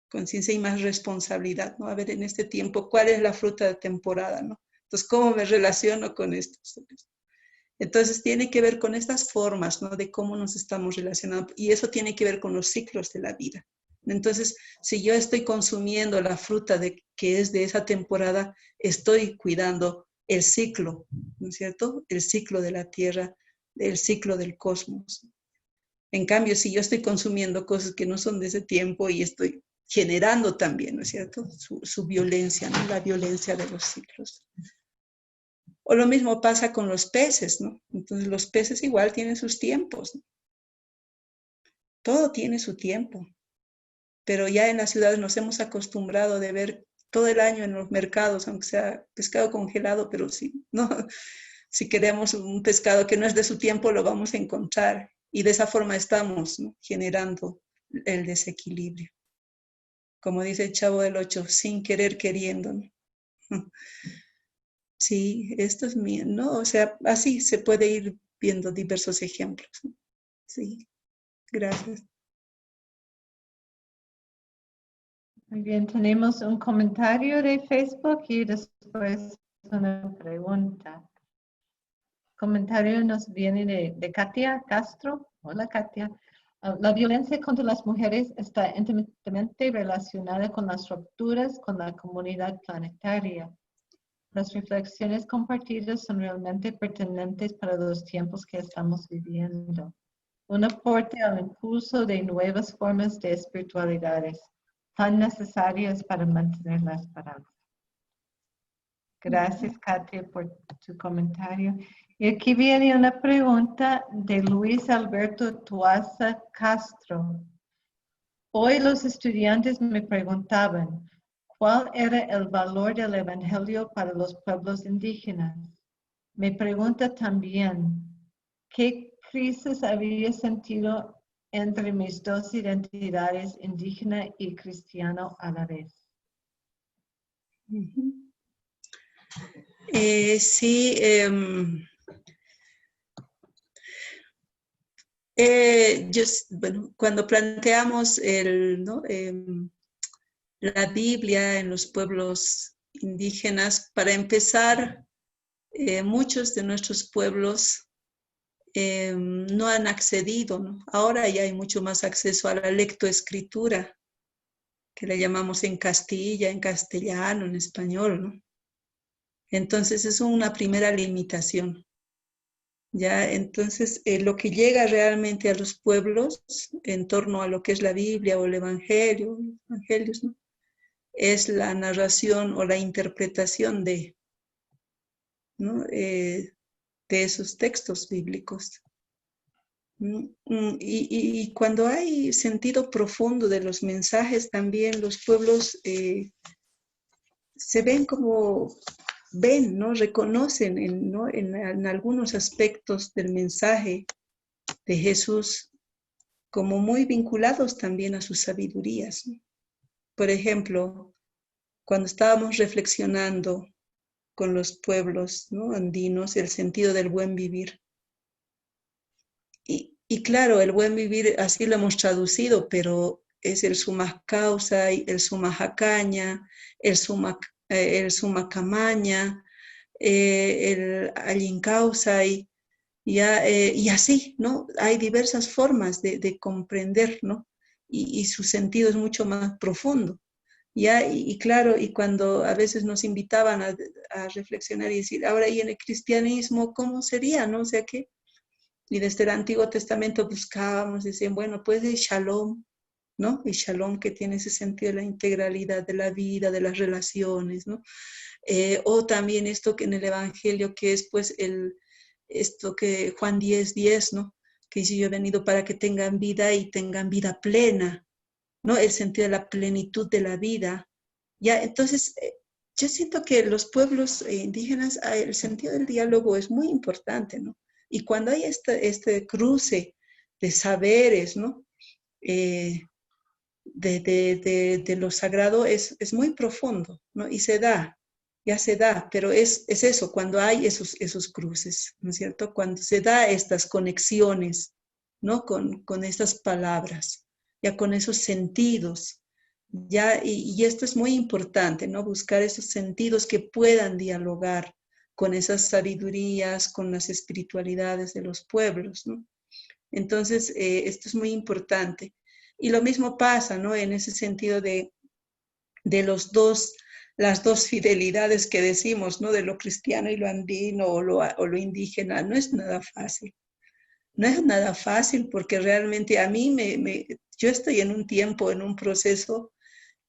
conciencia y más responsabilidad, ¿no? A ver, en este tiempo, ¿cuál es la fruta de temporada, ¿no? Entonces, ¿cómo me relaciono con estos seres? Entonces, tiene que ver con estas formas, ¿no? De cómo nos estamos relacionando, y eso tiene que ver con los ciclos de la vida. Entonces, si yo estoy consumiendo la fruta que es de esa temporada, estoy cuidando el ciclo, ¿no es cierto? El ciclo de la Tierra, el ciclo del cosmos. En cambio, si yo estoy consumiendo cosas que no son de ese tiempo y estoy generando también, ¿no es cierto?, su violencia, ¿no? La violencia de los ciclos. O lo mismo pasa con los peces, ¿no? Entonces los peces igual tienen sus tiempos, ¿no? Todo tiene su tiempo, pero ya en las ciudades nos hemos acostumbrado de ver todo el año en los mercados, aunque sea pescado congelado, pero sí, ¿no? Si queremos un pescado que no es de su tiempo, lo vamos a encontrar. Y de esa forma estamos, ¿no? Generando el desequilibrio. Como dice el Chavo del Ocho, sin querer queriendo, ¿no? Sí, esto es mío, ¿no? O sea, así se puede ir viendo diversos ejemplos, ¿no? Sí, gracias. Muy bien, tenemos un comentario de Facebook y después una pregunta. El comentario nos viene de Katia Castro. Hola, Katia. La violencia contra las mujeres está íntimamente relacionada con las rupturas con la comunidad planetaria. Las reflexiones compartidas son realmente pertinentes para los tiempos que estamos viviendo. Un aporte al impulso de nuevas formas de espiritualidades tan necesarias para mantener la esperanza. Gracias, Katia, por tu comentario. Y aquí viene una pregunta de Luis Alberto Tuaza Castro. Hoy los estudiantes me preguntaban, ¿cuál era el valor del Evangelio para los pueblos indígenas? Me pregunta también, ¿qué crisis había sentido entre mis dos identidades, indígena y cristiano a la vez? Sí, bueno, cuando planteamos ¿no? La Biblia en los pueblos indígenas, para empezar, muchos de nuestros pueblos no han accedido, ¿no? Ahora ya hay mucho más acceso a la lectoescritura, que le llamamos en Castilla, en castellano, en español, ¿no? Entonces es una primera limitación. Ya, entonces lo que llega realmente a los pueblos en torno a lo que es la Biblia o el Evangelio, evangelios, ¿no? Es la narración o la interpretación ¿no? De esos textos bíblicos. Y cuando hay sentido profundo de los mensajes, también los pueblos se ven como, ¿no? Reconocen ¿no? en algunos aspectos del mensaje de Jesús como muy vinculados también a sus sabidurías, ¿no? Por ejemplo, cuando estábamos reflexionando con los pueblos, ¿no? Andinos, el sentido del buen vivir. Y claro, el buen vivir así lo hemos traducido, pero es el Sumacausay, el Sumajacaña, el Sumacamaña, el Allincausay, y así, ¿no? Hay diversas formas de comprender, ¿no? Y su sentido es mucho más profundo. ¿Ya? Y claro, y cuando a veces nos invitaban a reflexionar y decir, ahora y en el cristianismo, ¿cómo sería? ¿No? O sea, ¿qué? Y desde el Antiguo Testamento buscábamos, decían, bueno, pues el shalom, ¿no? El shalom que tiene ese sentido de la integralidad de la vida, de las relaciones, ¿no? O también esto que en el Evangelio, que es pues esto que Juan 10:10, ¿no? Que dice, yo he venido para que tengan vida y tengan vida plena, ¿no? El sentido de la plenitud de la vida. Ya, entonces, yo siento que los pueblos indígenas, el sentido del diálogo es muy importante, ¿no? Y cuando hay este cruce de saberes, ¿no? De lo sagrado es muy profundo, ¿no? Y ya se da, pero es eso, cuando hay esos cruces, ¿no es cierto? Cuando se da estas conexiones, ¿no? Con estas palabras, ya con esos sentidos, ya, y esto es muy importante, ¿no? Buscar esos sentidos que puedan dialogar con esas sabidurías, con las espiritualidades de los pueblos, ¿no? Entonces, esto es muy importante. Y lo mismo pasa, ¿no? En ese sentido de las dos fidelidades que decimos, ¿no? De lo cristiano y lo andino o lo indígena, no es nada fácil. No es nada fácil porque realmente a mí yo estoy en un tiempo, en un proceso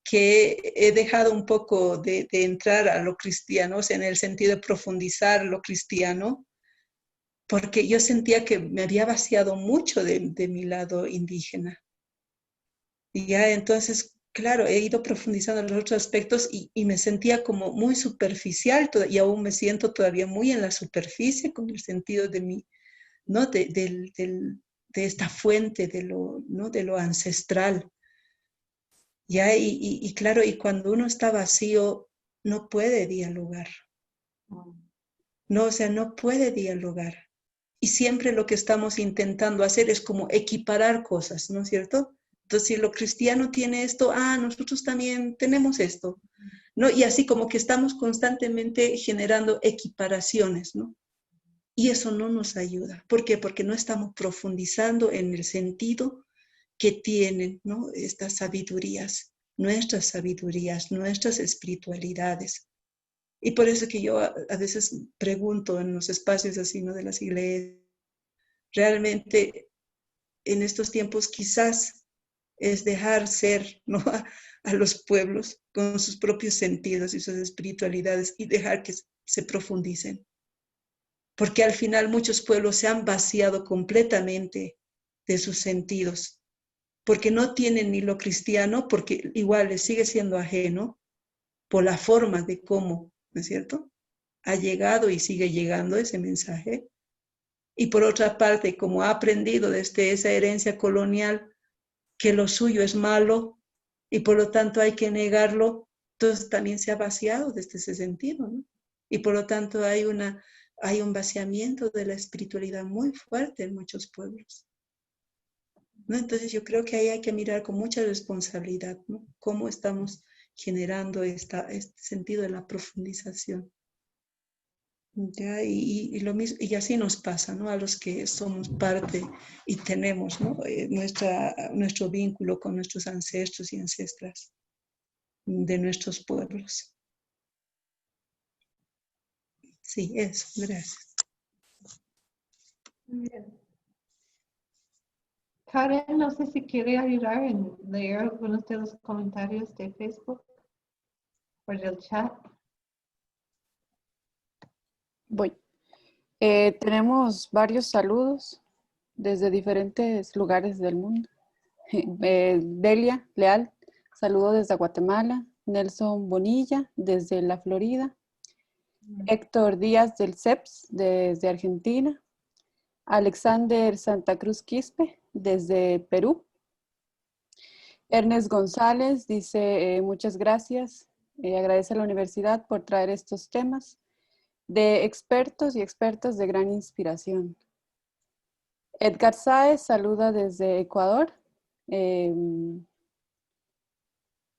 que he dejado un poco de entrar a lo cristiano, o sea, en el sentido de profundizar lo cristiano, porque yo sentía que me había vaciado mucho de mi lado indígena. Y ya entonces, claro, he ido profundizando en los otros aspectos y me sentía como muy superficial y aún me siento todavía muy en la superficie con el sentido de mi, ¿no? De esta fuente ¿no? De lo ancestral. Ya, y claro, y cuando uno está vacío, no puede dialogar. No, o sea, no puede dialogar. Y siempre lo que estamos intentando hacer es como equiparar cosas, ¿no es cierto? Entonces, si lo cristiano tiene esto, nosotros también tenemos esto, ¿no? Y así como que estamos constantemente generando equiparaciones, ¿no? Y eso no nos ayuda. ¿Por qué? Porque no estamos profundizando en el sentido que tienen, ¿no? Estas sabidurías, nuestras espiritualidades. Y por eso que yo a veces pregunto en los espacios así, ¿no? De las iglesias, realmente en estos tiempos quizás es dejar ser, ¿no? a los pueblos con sus propios sentidos y sus espiritualidades y dejar que se profundicen. Porque al final muchos pueblos se han vaciado completamente de sus sentidos, porque no tienen ni lo cristiano, porque igual les sigue siendo ajeno por la forma de cómo, ¿no es cierto? Ha llegado y sigue llegando ese mensaje. Y por otra parte, como ha aprendido desde esa herencia colonial que lo suyo es malo y por lo tanto hay que negarlo, entonces también se ha vaciado desde ese sentido, ¿no? Y por lo tanto hay un vaciamiento de la espiritualidad muy fuerte en muchos pueblos, ¿no? Entonces yo creo que ahí hay que mirar con mucha responsabilidad, ¿no? Cómo estamos generando este sentido de la profundización. ¿Ya? Lo mismo, y así nos pasa, ¿no? A los que somos parte y tenemos, ¿no? Nuestro vínculo con nuestros ancestros y ancestras de nuestros pueblos. Sí, eso, gracias. Muy bien. Karen, no sé si quiere ayudar en leer algunos de los comentarios de Facebook o del chat. Voy. Tenemos varios saludos desde diferentes lugares del mundo. Delia Leal, saludo desde Guatemala. Nelson Bonilla, desde la Florida. Héctor Díaz del CEPS, desde Argentina. Alexander Santa Cruz Quispe, desde Perú. Ernest González dice muchas gracias. Agradece a la universidad por traer estos temas de expertos y expertas de gran inspiración. Edgar Sáez saluda desde Ecuador.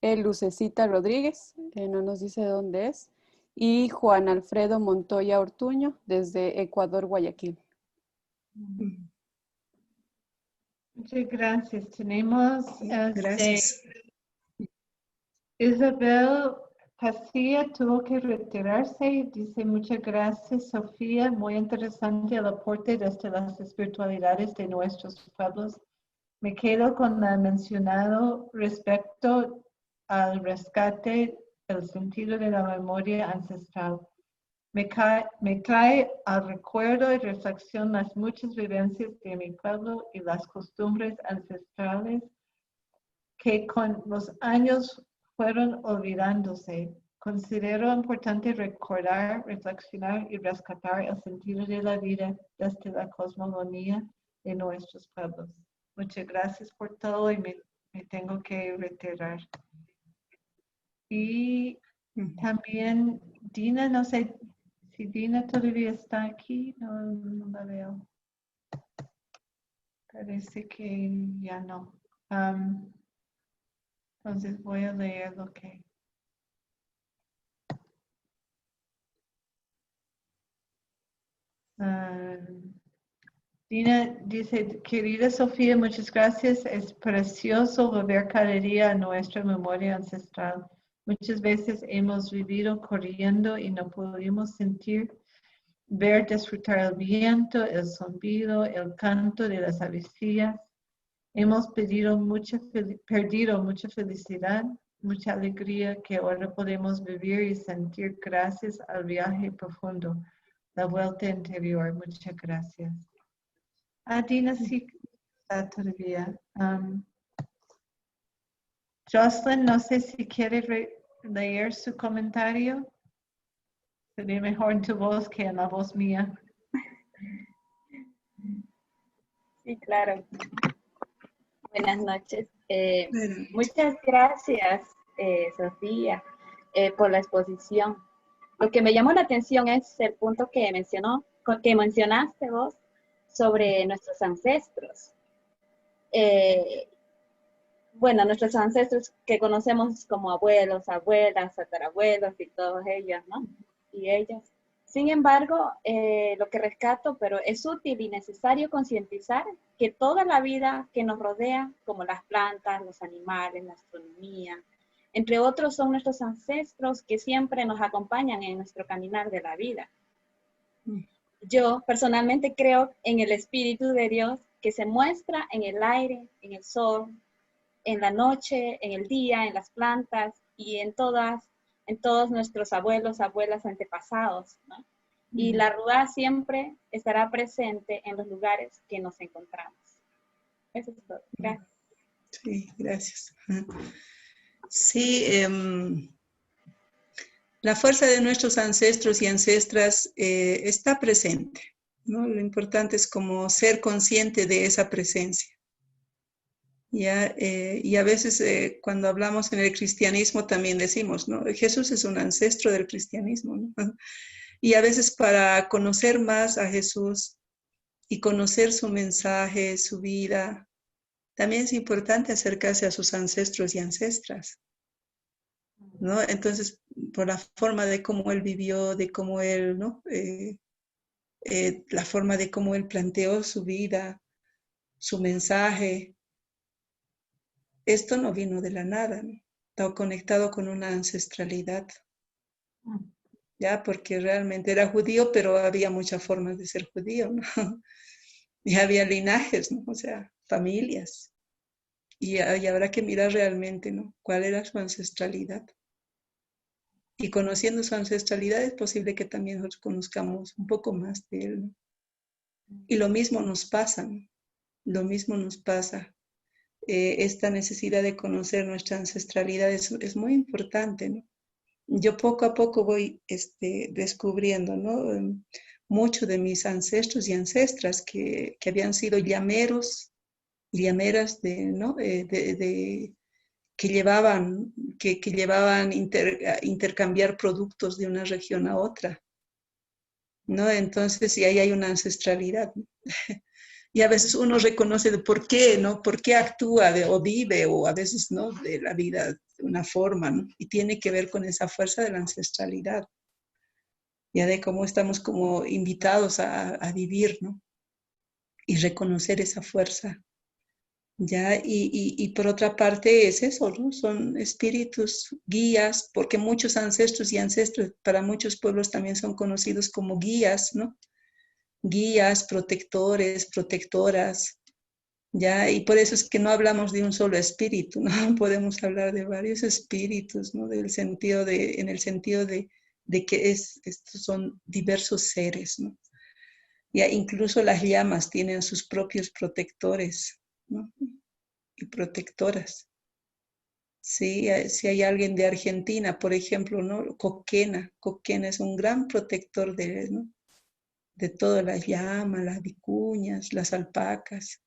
Lucecita Rodríguez, no nos dice de dónde es. Y Juan Alfredo Montoya Ortuño desde Ecuador, Guayaquil. Muchas gracias. Tenemos Gracias. Isabel Casilla tuvo que retirarse y dice muchas gracias, Sofía. Muy interesante el aporte desde las espiritualidades de nuestros pueblos. Me quedo con lo mencionado respecto al rescate, el sentido de la memoria ancestral. Me trae al recuerdo y reflexión las muchas vivencias de mi pueblo y las costumbres ancestrales que con los años fueron olvidándose. Considero importante recordar, reflexionar y rescatar el sentido de la vida desde la cosmogonía de nuestros pueblos. Muchas gracias por todo y me tengo que retirar. Y también Dina, no sé si Dina todavía está aquí, no la veo. Parece que ya no. Entonces voy a leer lo que... Dina dice, querida Sofía, muchas gracias. Es precioso volver cada día a nuestra memoria ancestral. Muchas veces hemos vivido corriendo y no pudimos sentir, ver, disfrutar el viento, el zumbido, el canto de las aves. Hemos perdido mucha felicidad, mucha alegría que ahora podemos vivir y sentir gracias al viaje profundo, la vuelta interior. Muchas gracias. Dina sí está todavía. Jocelyn, no sé si quiere leer su comentario. Sería mejor en tu voz que en la voz mía. Sí, claro. Buenas noches. Muchas gracias, Sofía, por la exposición. Lo que me llamó la atención es el punto que mencionaste vos sobre nuestros ancestros. Bueno, nuestros ancestros que conocemos como abuelos, abuelas, tatarabuelos y todos ellos, ¿no? Y ellas. Sin embargo, lo que rescato, pero es útil y necesario concientizar que toda la vida que nos rodea, como las plantas, los animales, la astronomía, entre otros, son nuestros ancestros que siempre nos acompañan en nuestro caminar de la vida. Yo personalmente creo en el Espíritu de Dios que se muestra en el aire, en el sol, en la noche, en el día, en las plantas y en todos nuestros abuelos, abuelas, antepasados, ¿no? Y la Ruá siempre estará presente en los lugares que nos encontramos. Eso es todo. Gracias. Sí, gracias. Sí, la fuerza de nuestros ancestros y ancestras está presente, ¿no? Lo importante es como ser consciente de esa presencia. ¿Ya? Y a veces cuando hablamos en el cristianismo también decimos, ¿no? Jesús es un ancestro del cristianismo, ¿no? Y a veces para conocer más a Jesús y conocer su mensaje, su vida, también es importante acercarse a sus ancestros y ancestras, ¿no? Entonces, por la forma de cómo él vivió, de cómo él, ¿no? La forma de cómo él planteó su vida, su mensaje, esto no vino de la nada, ¿no? Está conectado con una ancestralidad, ¿ya? Porque realmente era judío, pero había muchas formas de ser judío, ¿no? Y había linajes, ¿no? O sea, familias. Y habrá que mirar realmente, ¿no? ¿Cuál era su ancestralidad? Y conociendo su ancestralidad es posible que también nosotros conozcamos un poco más de él, ¿no? Y lo mismo nos pasa, ¿no? Lo mismo nos pasa. Esta necesidad de conocer nuestra ancestralidad es muy importante, ¿no? Yo poco a poco voy descubriendo, ¿no? Muchos de mis ancestros y ancestras que habían sido llameros, llameras ¿no? Que llevaban intercambiar productos de una región a otra, ¿no? Entonces, y ahí hay una ancestralidad, ¿no? Y a veces uno reconoce de por qué, ¿no? Por qué actúa o vive, o a veces, ¿no? De la vida de una forma, ¿no? Y tiene que ver con esa fuerza de la ancestralidad, ya de cómo estamos como invitados a vivir, ¿no? Y reconocer esa fuerza, ¿ya? Y por otra parte es eso, ¿no? Son espíritus, guías, porque muchos ancestros y ancestros para muchos pueblos también son conocidos como guías, ¿no? Guías, protectores, protectoras, ¿ya? Y por eso es que no hablamos de un solo espíritu, ¿no? Podemos hablar de varios espíritus, ¿no? En el sentido de que estos son diversos seres, ¿no? Ya incluso las llamas tienen sus propios protectores, ¿no? Y protectoras. Sí, si hay alguien de Argentina, por ejemplo, ¿no? Coquena es un gran protector ¿no? De todas las llamas, las vicuñas, las alpacas.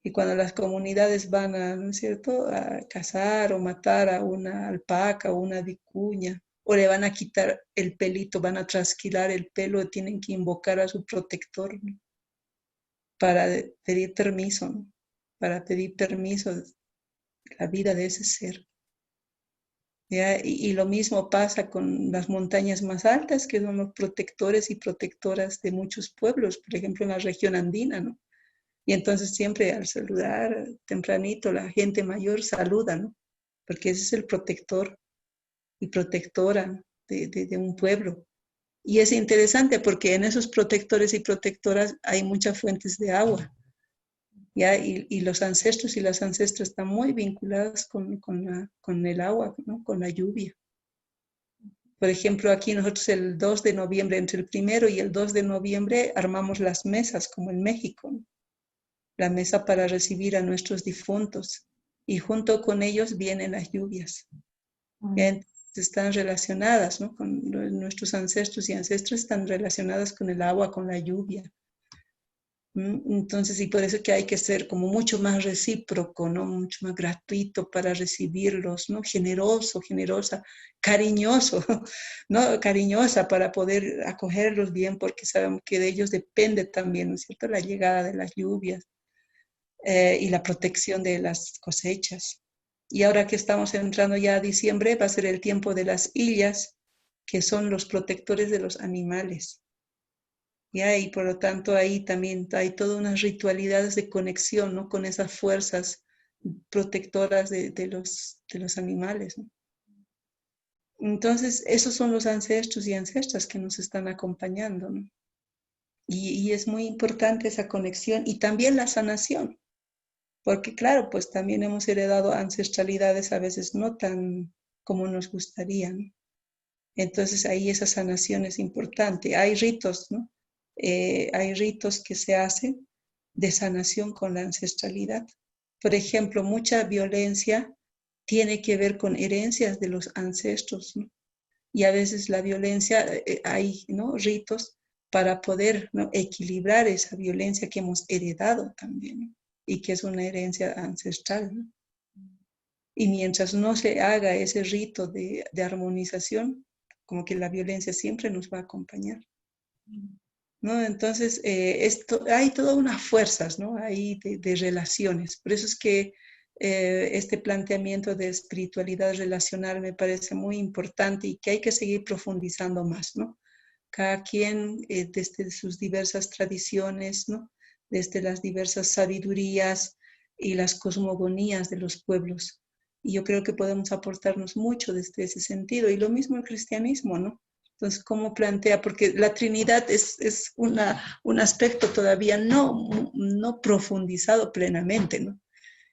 Y cuando las comunidades van a, ¿no es cierto?, a cazar o matar a una alpaca o una vicuña, o le van a quitar el pelito, van a trasquilar el pelo, tienen que invocar a su protector, ¿no? Para pedir permiso, ¿no? Para pedir permiso de la vida de ese ser. ¿Ya? Y lo mismo pasa con las montañas más altas, que son los protectores y protectoras de muchos pueblos, por ejemplo, en la región andina, ¿no? Y entonces siempre al saludar tempranito, la gente mayor saluda, ¿no? Porque ese es el protector y protectora de un pueblo. Y es interesante porque en esos protectores y protectoras hay muchas fuentes de agua, ¿ya? Y los ancestros y las ancestras están muy vinculadas con el agua, ¿no? Con la lluvia. Por ejemplo, aquí nosotros el 2 de noviembre, entre el 1 y el 2 de noviembre, armamos las mesas, como en México, ¿no? La mesa para recibir a nuestros difuntos. Y junto con ellos vienen las lluvias. Entonces, están relacionadas, ¿no? Con nuestros ancestros y ancestras están relacionadas con el agua, con la lluvia. Entonces, y por eso que hay que ser como mucho más recíproco, ¿no? Mucho más gratuito para recibirlos, ¿no? Generoso, generosa, cariñoso, ¿no? Cariñosa para poder acogerlos bien, porque sabemos que de ellos depende también, ¿no es cierto?, la llegada de las lluvias y la protección de las cosechas. Y ahora que estamos entrando ya a diciembre, va a ser el tiempo de las illas, que son los protectores de los animales. ¿Ya? Y por lo tanto ahí también hay todas unas ritualidades de conexión, ¿no? Con esas fuerzas protectoras de los animales, ¿no? Entonces, esos son los ancestros y ancestras que nos están acompañando, ¿no? Y es muy importante esa conexión y también la sanación, porque claro, pues también hemos heredado ancestralidades a veces no tan como nos gustaría, ¿no? Entonces ahí esa sanación es importante. Hay ritos, ¿no? Hay ritos que se hacen de sanación con la ancestralidad. Por ejemplo, mucha violencia tiene que ver con herencias de los ancestros, ¿no? Y a veces la violencia, hay, ¿no?, ritos para poder, ¿no?, equilibrar esa violencia que hemos heredado también, ¿no? Y que es una herencia ancestral, ¿no? Y mientras no se haga ese rito de armonización como que la violencia siempre nos va a acompañar, ¿no? Entonces, hay todas unas fuerzas, ¿no? Ahí de relaciones. Por eso es que este planteamiento de espiritualidad relacional me parece muy importante y que hay que seguir profundizando más, ¿no? Cada quien desde sus diversas tradiciones, ¿no? Desde las diversas sabidurías y las cosmogonías de los pueblos. Y yo creo que podemos aportarnos mucho desde ese sentido. Y lo mismo el cristianismo, ¿no? Entonces, ¿cómo plantea? Porque la Trinidad es un aspecto todavía no profundizado plenamente, ¿no?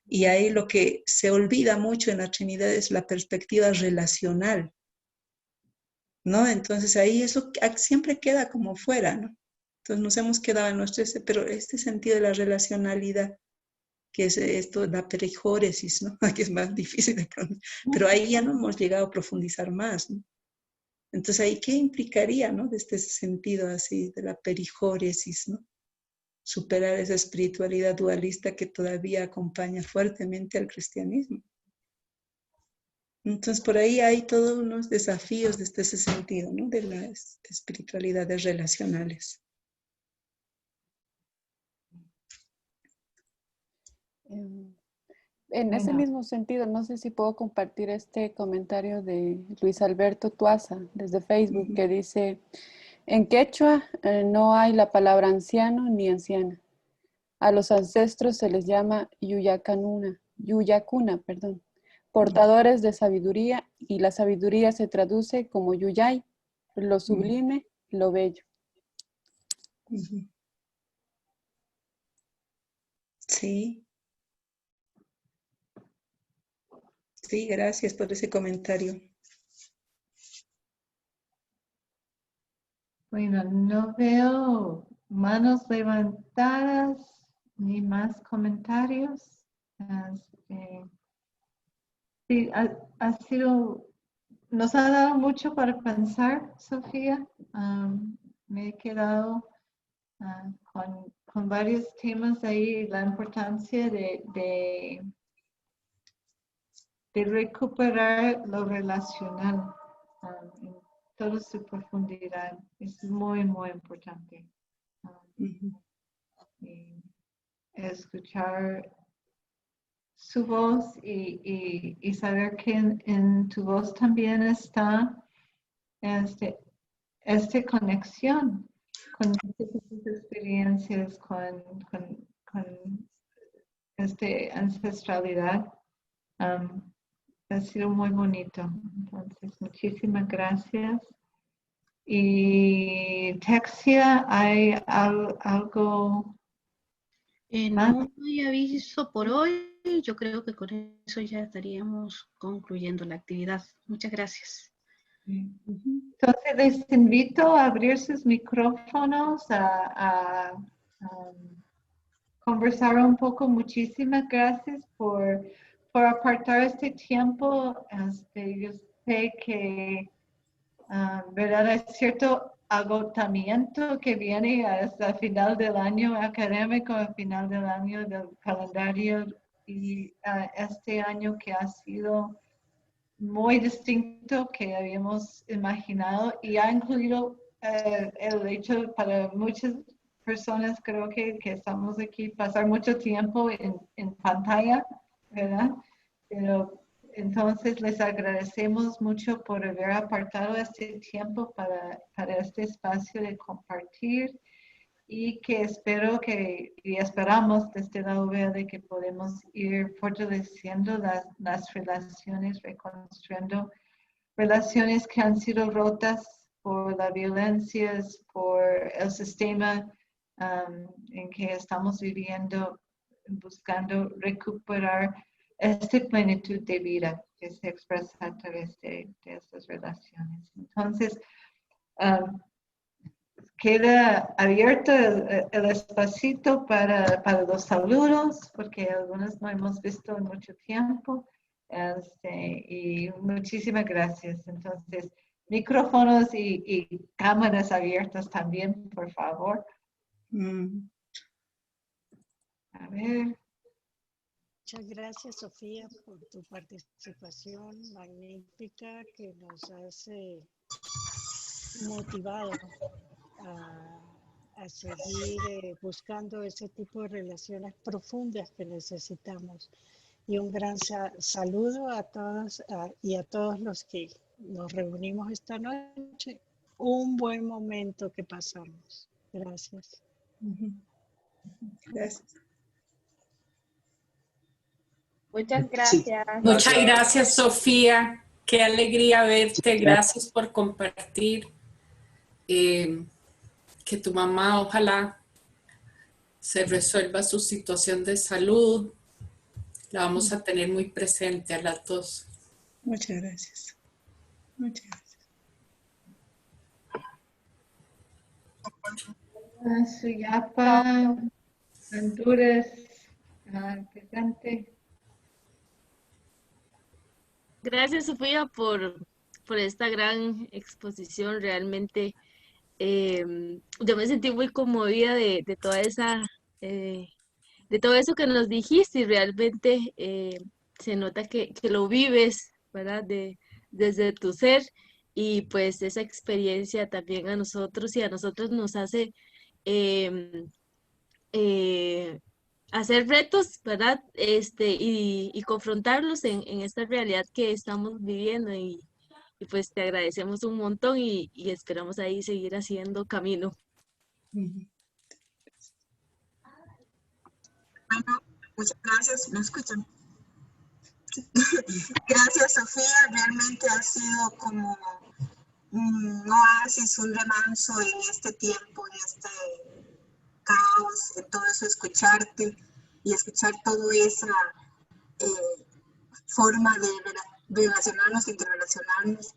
Y ahí lo que se olvida mucho en la Trinidad es la perspectiva relacional, ¿no? Entonces ahí eso siempre queda como fuera, ¿no? Entonces nos hemos quedado en nuestro, pero este sentido de la relacionalidad, que es esto, la perijóresis, ¿no? Que es más difícil de pronunciar, pero ahí ya no hemos llegado a profundizar más, ¿no? Entonces ahí, ¿qué implicaría, ¿no? Desde ese sentido así, de la perijóresis, ¿no? Superar esa espiritualidad dualista que todavía acompaña fuertemente al cristianismo. Entonces, por ahí hay todos unos desafíos desde ese sentido, ¿no? De las espiritualidades relacionales. En ese Bueno. mismo sentido, no sé si puedo compartir este comentario de Luis Alberto Tuaza desde Facebook, que dice, en quechua no hay la palabra anciano ni anciana. A los ancestros se les llama yuyacuna, portadores de sabiduría, y la sabiduría se traduce como yuyay, lo sublime, lo bello. Sí. Sí, gracias por ese comentario. Bueno, no veo manos levantadas ni más comentarios. Sí, nos ha dado mucho para pensar, Sofía. Me he quedado con varios temas ahí, la importancia de recuperar lo relacional en toda su profundidad. Es muy, muy importante. Y escuchar su voz y saber que en tu voz también está esta conexión con tus experiencias, con esta ancestralidad. Ha sido muy bonito. Entonces, muchísimas gracias. Y Texia, ¿hay algo más? No hay aviso por hoy. Yo creo que con eso ya estaríamos concluyendo la actividad. Muchas gracias. Entonces les invito a abrir sus micrófonos, a conversar un poco. Muchísimas gracias por apartar este tiempo. Yo sé que ¿verdad? Hay cierto agotamiento que viene hasta el final del año académico, al final del año del calendario, y este año que ha sido muy distinto que habíamos imaginado y ha incluido el hecho para muchas personas, creo que estamos aquí, pasar mucho tiempo en pantalla, ¿verdad? Pero entonces les agradecemos mucho por haber apartado este tiempo para este espacio de compartir y que espero y esperamos desde la UVA que podemos ir fortaleciendo las relaciones, reconstruyendo relaciones que han sido rotas por las violencias, por el sistema en que estamos viviendo, buscando recuperar esta plenitud de vida que se expresa a través de estas relaciones. Entonces, queda abierto el espacito para los saludos, porque algunos no hemos visto en mucho tiempo. Y muchísimas gracias. Entonces, micrófonos y cámaras abiertas también, por favor. A ver. Muchas gracias, Sofía, por tu participación magnífica que nos has motivado a seguir buscando ese tipo de relaciones profundas que necesitamos. Y un gran saludo a todos y a todos los que nos reunimos esta noche. Un buen momento que pasamos. Gracias. Gracias. Muchas gracias. Muchas gracias, Sofía. Qué alegría verte. Gracias por compartir. Que tu mamá ojalá se resuelva su situación de salud. La vamos a tener muy presente a las dos. Muchas gracias. Muchas gracias. Suyapa, Honduras, Picante. Gracias, Sofía, por esta gran exposición. Realmente yo me sentí muy conmovida de toda esa, de todo eso que nos dijiste, y realmente se nota que lo vives, ¿verdad? Desde tu ser, y pues esa experiencia también a nosotros y a nosotros nos hace hacer retos, ¿verdad? Y confrontarlos en esta realidad que estamos viviendo, y pues te agradecemos un montón, y esperamos ahí seguir haciendo camino. Bueno, muchas gracias. ¿Me escuchan? Gracias, Sofía. Realmente ha sido como un oasis, un remanso en este tiempo, en este caos, en todo eso, escucharte y escuchar toda esa forma de relacionarnos, interrelacionarnos,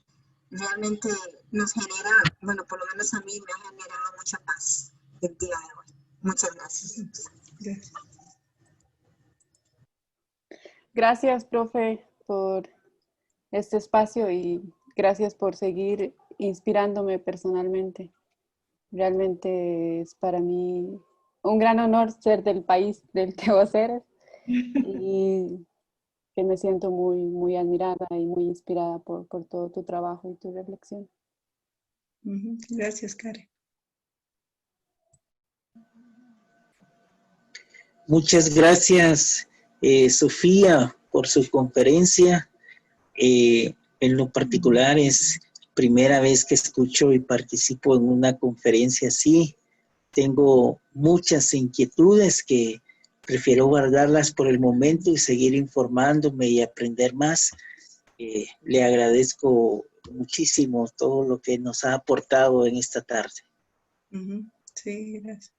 realmente nos genera, bueno, por lo menos a mí me ha generado mucha paz el día de hoy. Muchas gracias. Gracias. Gracias, profe, por este espacio y gracias por seguir inspirándome personalmente. Realmente es para mí un gran honor ser del país del que vos eres y que me siento muy, muy admirada y muy inspirada por todo tu trabajo y tu reflexión. Gracias, Karen. Muchas gracias, Sofía, por su conferencia. En lo particular es primera vez que escucho y participo en una conferencia así. Tengo muchas inquietudes que prefiero guardarlas por el momento y seguir informándome y aprender más. Le agradezco muchísimo todo lo que nos ha aportado en esta tarde. Sí, gracias.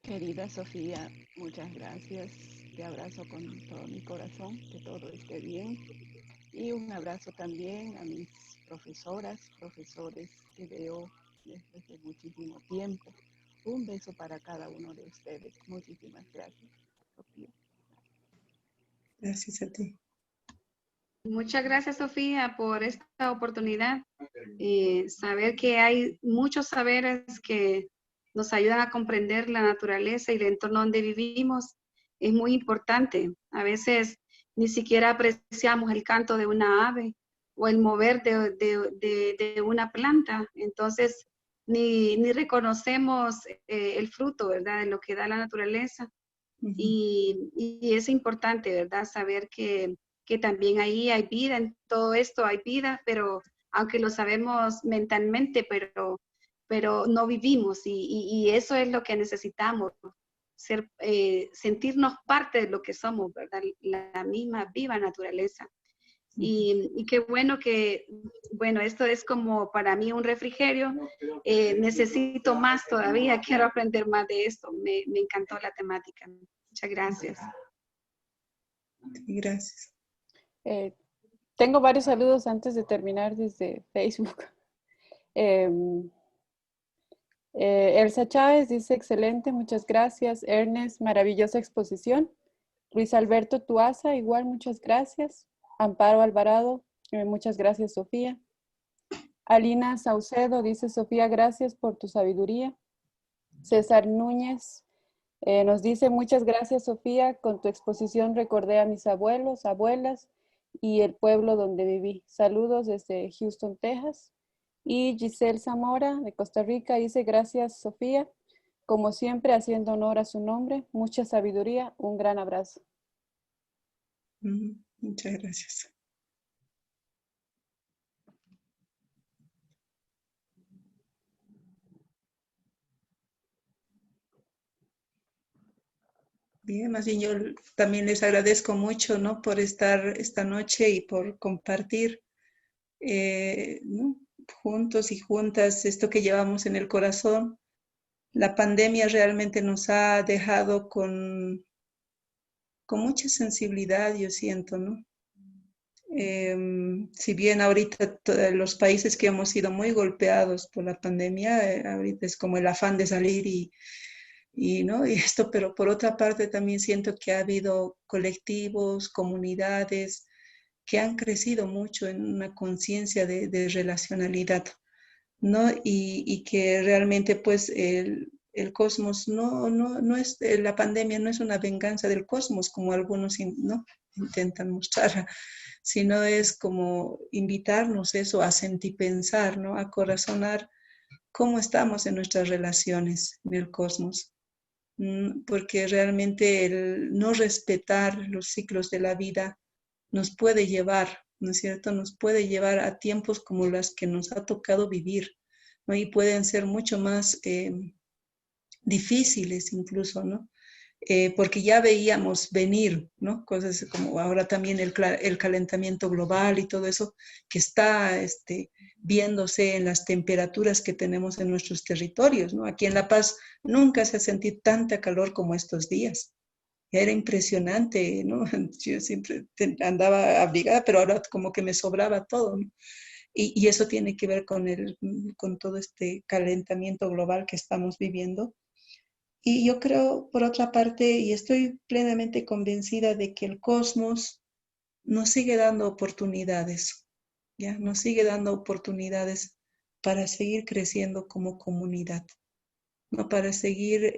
Querida Sofía, muchas gracias. Te abrazo con todo mi corazón, que todo esté bien. Y un abrazo también a mis profesoras, profesores que veo desde hace muchísimo tiempo. Un beso para cada uno de ustedes. Muchísimas gracias, Sofía. Gracias a ti. Muchas gracias, Sofía, por esta oportunidad. Saber que hay muchos saberes que nos ayudan a comprender la naturaleza y el entorno donde vivimos es muy importante. A veces ni siquiera apreciamos el canto de una ave o el mover de una planta. Entonces, ni reconocemos el fruto, ¿verdad?, de lo que da la naturaleza. Y es importante, ¿verdad?, saber que también ahí hay vida, en todo esto hay vida, pero aunque lo sabemos mentalmente, pero no vivimos, y eso es lo que necesitamos, sentirnos parte de lo que somos, ¿verdad?, la misma viva naturaleza. Y qué bueno que, bueno, esto es como para mí un refrigerio. Necesito más todavía, quiero aprender más de esto. Me encantó la temática. Muchas gracias. Gracias. Tengo varios saludos antes de terminar desde Facebook. Elsa Chávez dice, excelente, muchas gracias. Ernest, maravillosa exposición. Luis Alberto Tuaza, igual, muchas gracias. Amparo Alvarado, muchas gracias, Sofía. Alina Saucedo dice, Sofía, gracias por tu sabiduría. César Núñez nos dice, muchas gracias, Sofía, con tu exposición recordé a mis abuelos, abuelas, y el pueblo donde viví. Saludos desde Houston, Texas. Y Giselle Zamora de Costa Rica dice, gracias Sofía, como siempre haciendo honor a su nombre, mucha sabiduría, un gran abrazo. Muchas gracias. Bien, más bien yo también les agradezco mucho, ¿no? Por estar esta noche y por compartir, ¿no? Juntos y juntas esto que llevamos en el corazón. La pandemia realmente nos ha dejado con mucha sensibilidad, yo siento, ¿no? Si bien ahorita los países que hemos sido muy golpeados por la pandemia, ahorita es como el afán de salir ¿no? Y esto, pero por otra parte también siento que ha habido colectivos, comunidades que han crecido mucho en una conciencia de relacionalidad, ¿no? Y que realmente pues el cosmos no es, la pandemia no es una venganza del cosmos como algunos ¿no? intentan mostrar, sino es como invitarnos eso a sentir, pensar, ¿no? A corazonar cómo estamos en nuestras relaciones en el cosmos. Porque realmente el no respetar los ciclos de la vida nos puede llevar, ¿no es cierto? Nos puede llevar a tiempos como los que nos ha tocado vivir, ¿no? Y pueden ser mucho más difíciles incluso, ¿no? Porque ya veíamos venir, ¿no? Cosas como ahora también el calentamiento global y todo eso que está viéndose en las temperaturas que tenemos en nuestros territorios, ¿no? Aquí en La Paz nunca se ha sentido tanta calor como estos días. Era impresionante, ¿no? Yo siempre andaba abrigada, pero ahora como que me sobraba todo, ¿no? Y eso tiene que ver con todo este calentamiento global que estamos viviendo. Y yo creo, por otra parte, y estoy plenamente convencida de que el cosmos nos sigue dando oportunidades, ¿ya? Nos sigue dando oportunidades para seguir creciendo como comunidad, ¿no? Para seguir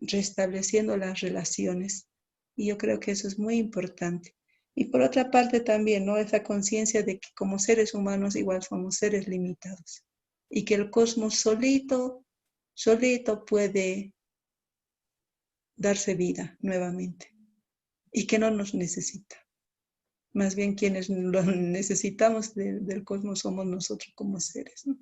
restableciendo las relaciones. Y yo creo que eso es muy importante. Y por otra parte también, ¿no? Esa conciencia de que como seres humanos igual somos seres limitados y que el cosmos solito puede darse vida nuevamente y que no nos necesita. Más bien quienes lo necesitamos del cosmos somos nosotros como seres, ¿no?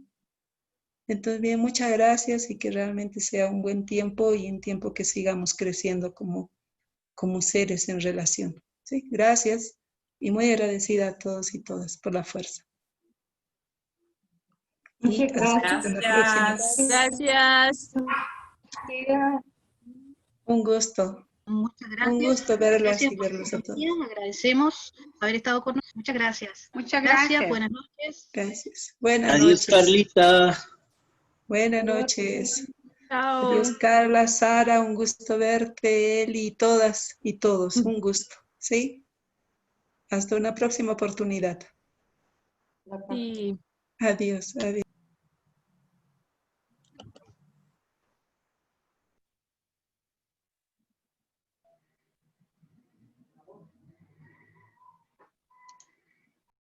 Entonces, bien, muchas gracias y que realmente sea un buen tiempo y un tiempo que sigamos creciendo como seres en relación. ¿Sí? Gracias y muy agradecida a todos y todas por la fuerza. Y hasta la próxima. Gracias. Un gusto. Muchas gracias. Un gusto verlas Gracias y por verlos su a todos. compañía. Agradecemos haber estado con nosotros. Muchas gracias. Muchas gracias. Buenas noches. Gracias. Buenas Adiós, noches. Carlita. Buenas noches. Chao. Adiós, Carla, Sara, un gusto verte, Eli, todas y todos, un gusto, ¿sí? Hasta una próxima oportunidad. Sí. Adiós, adiós.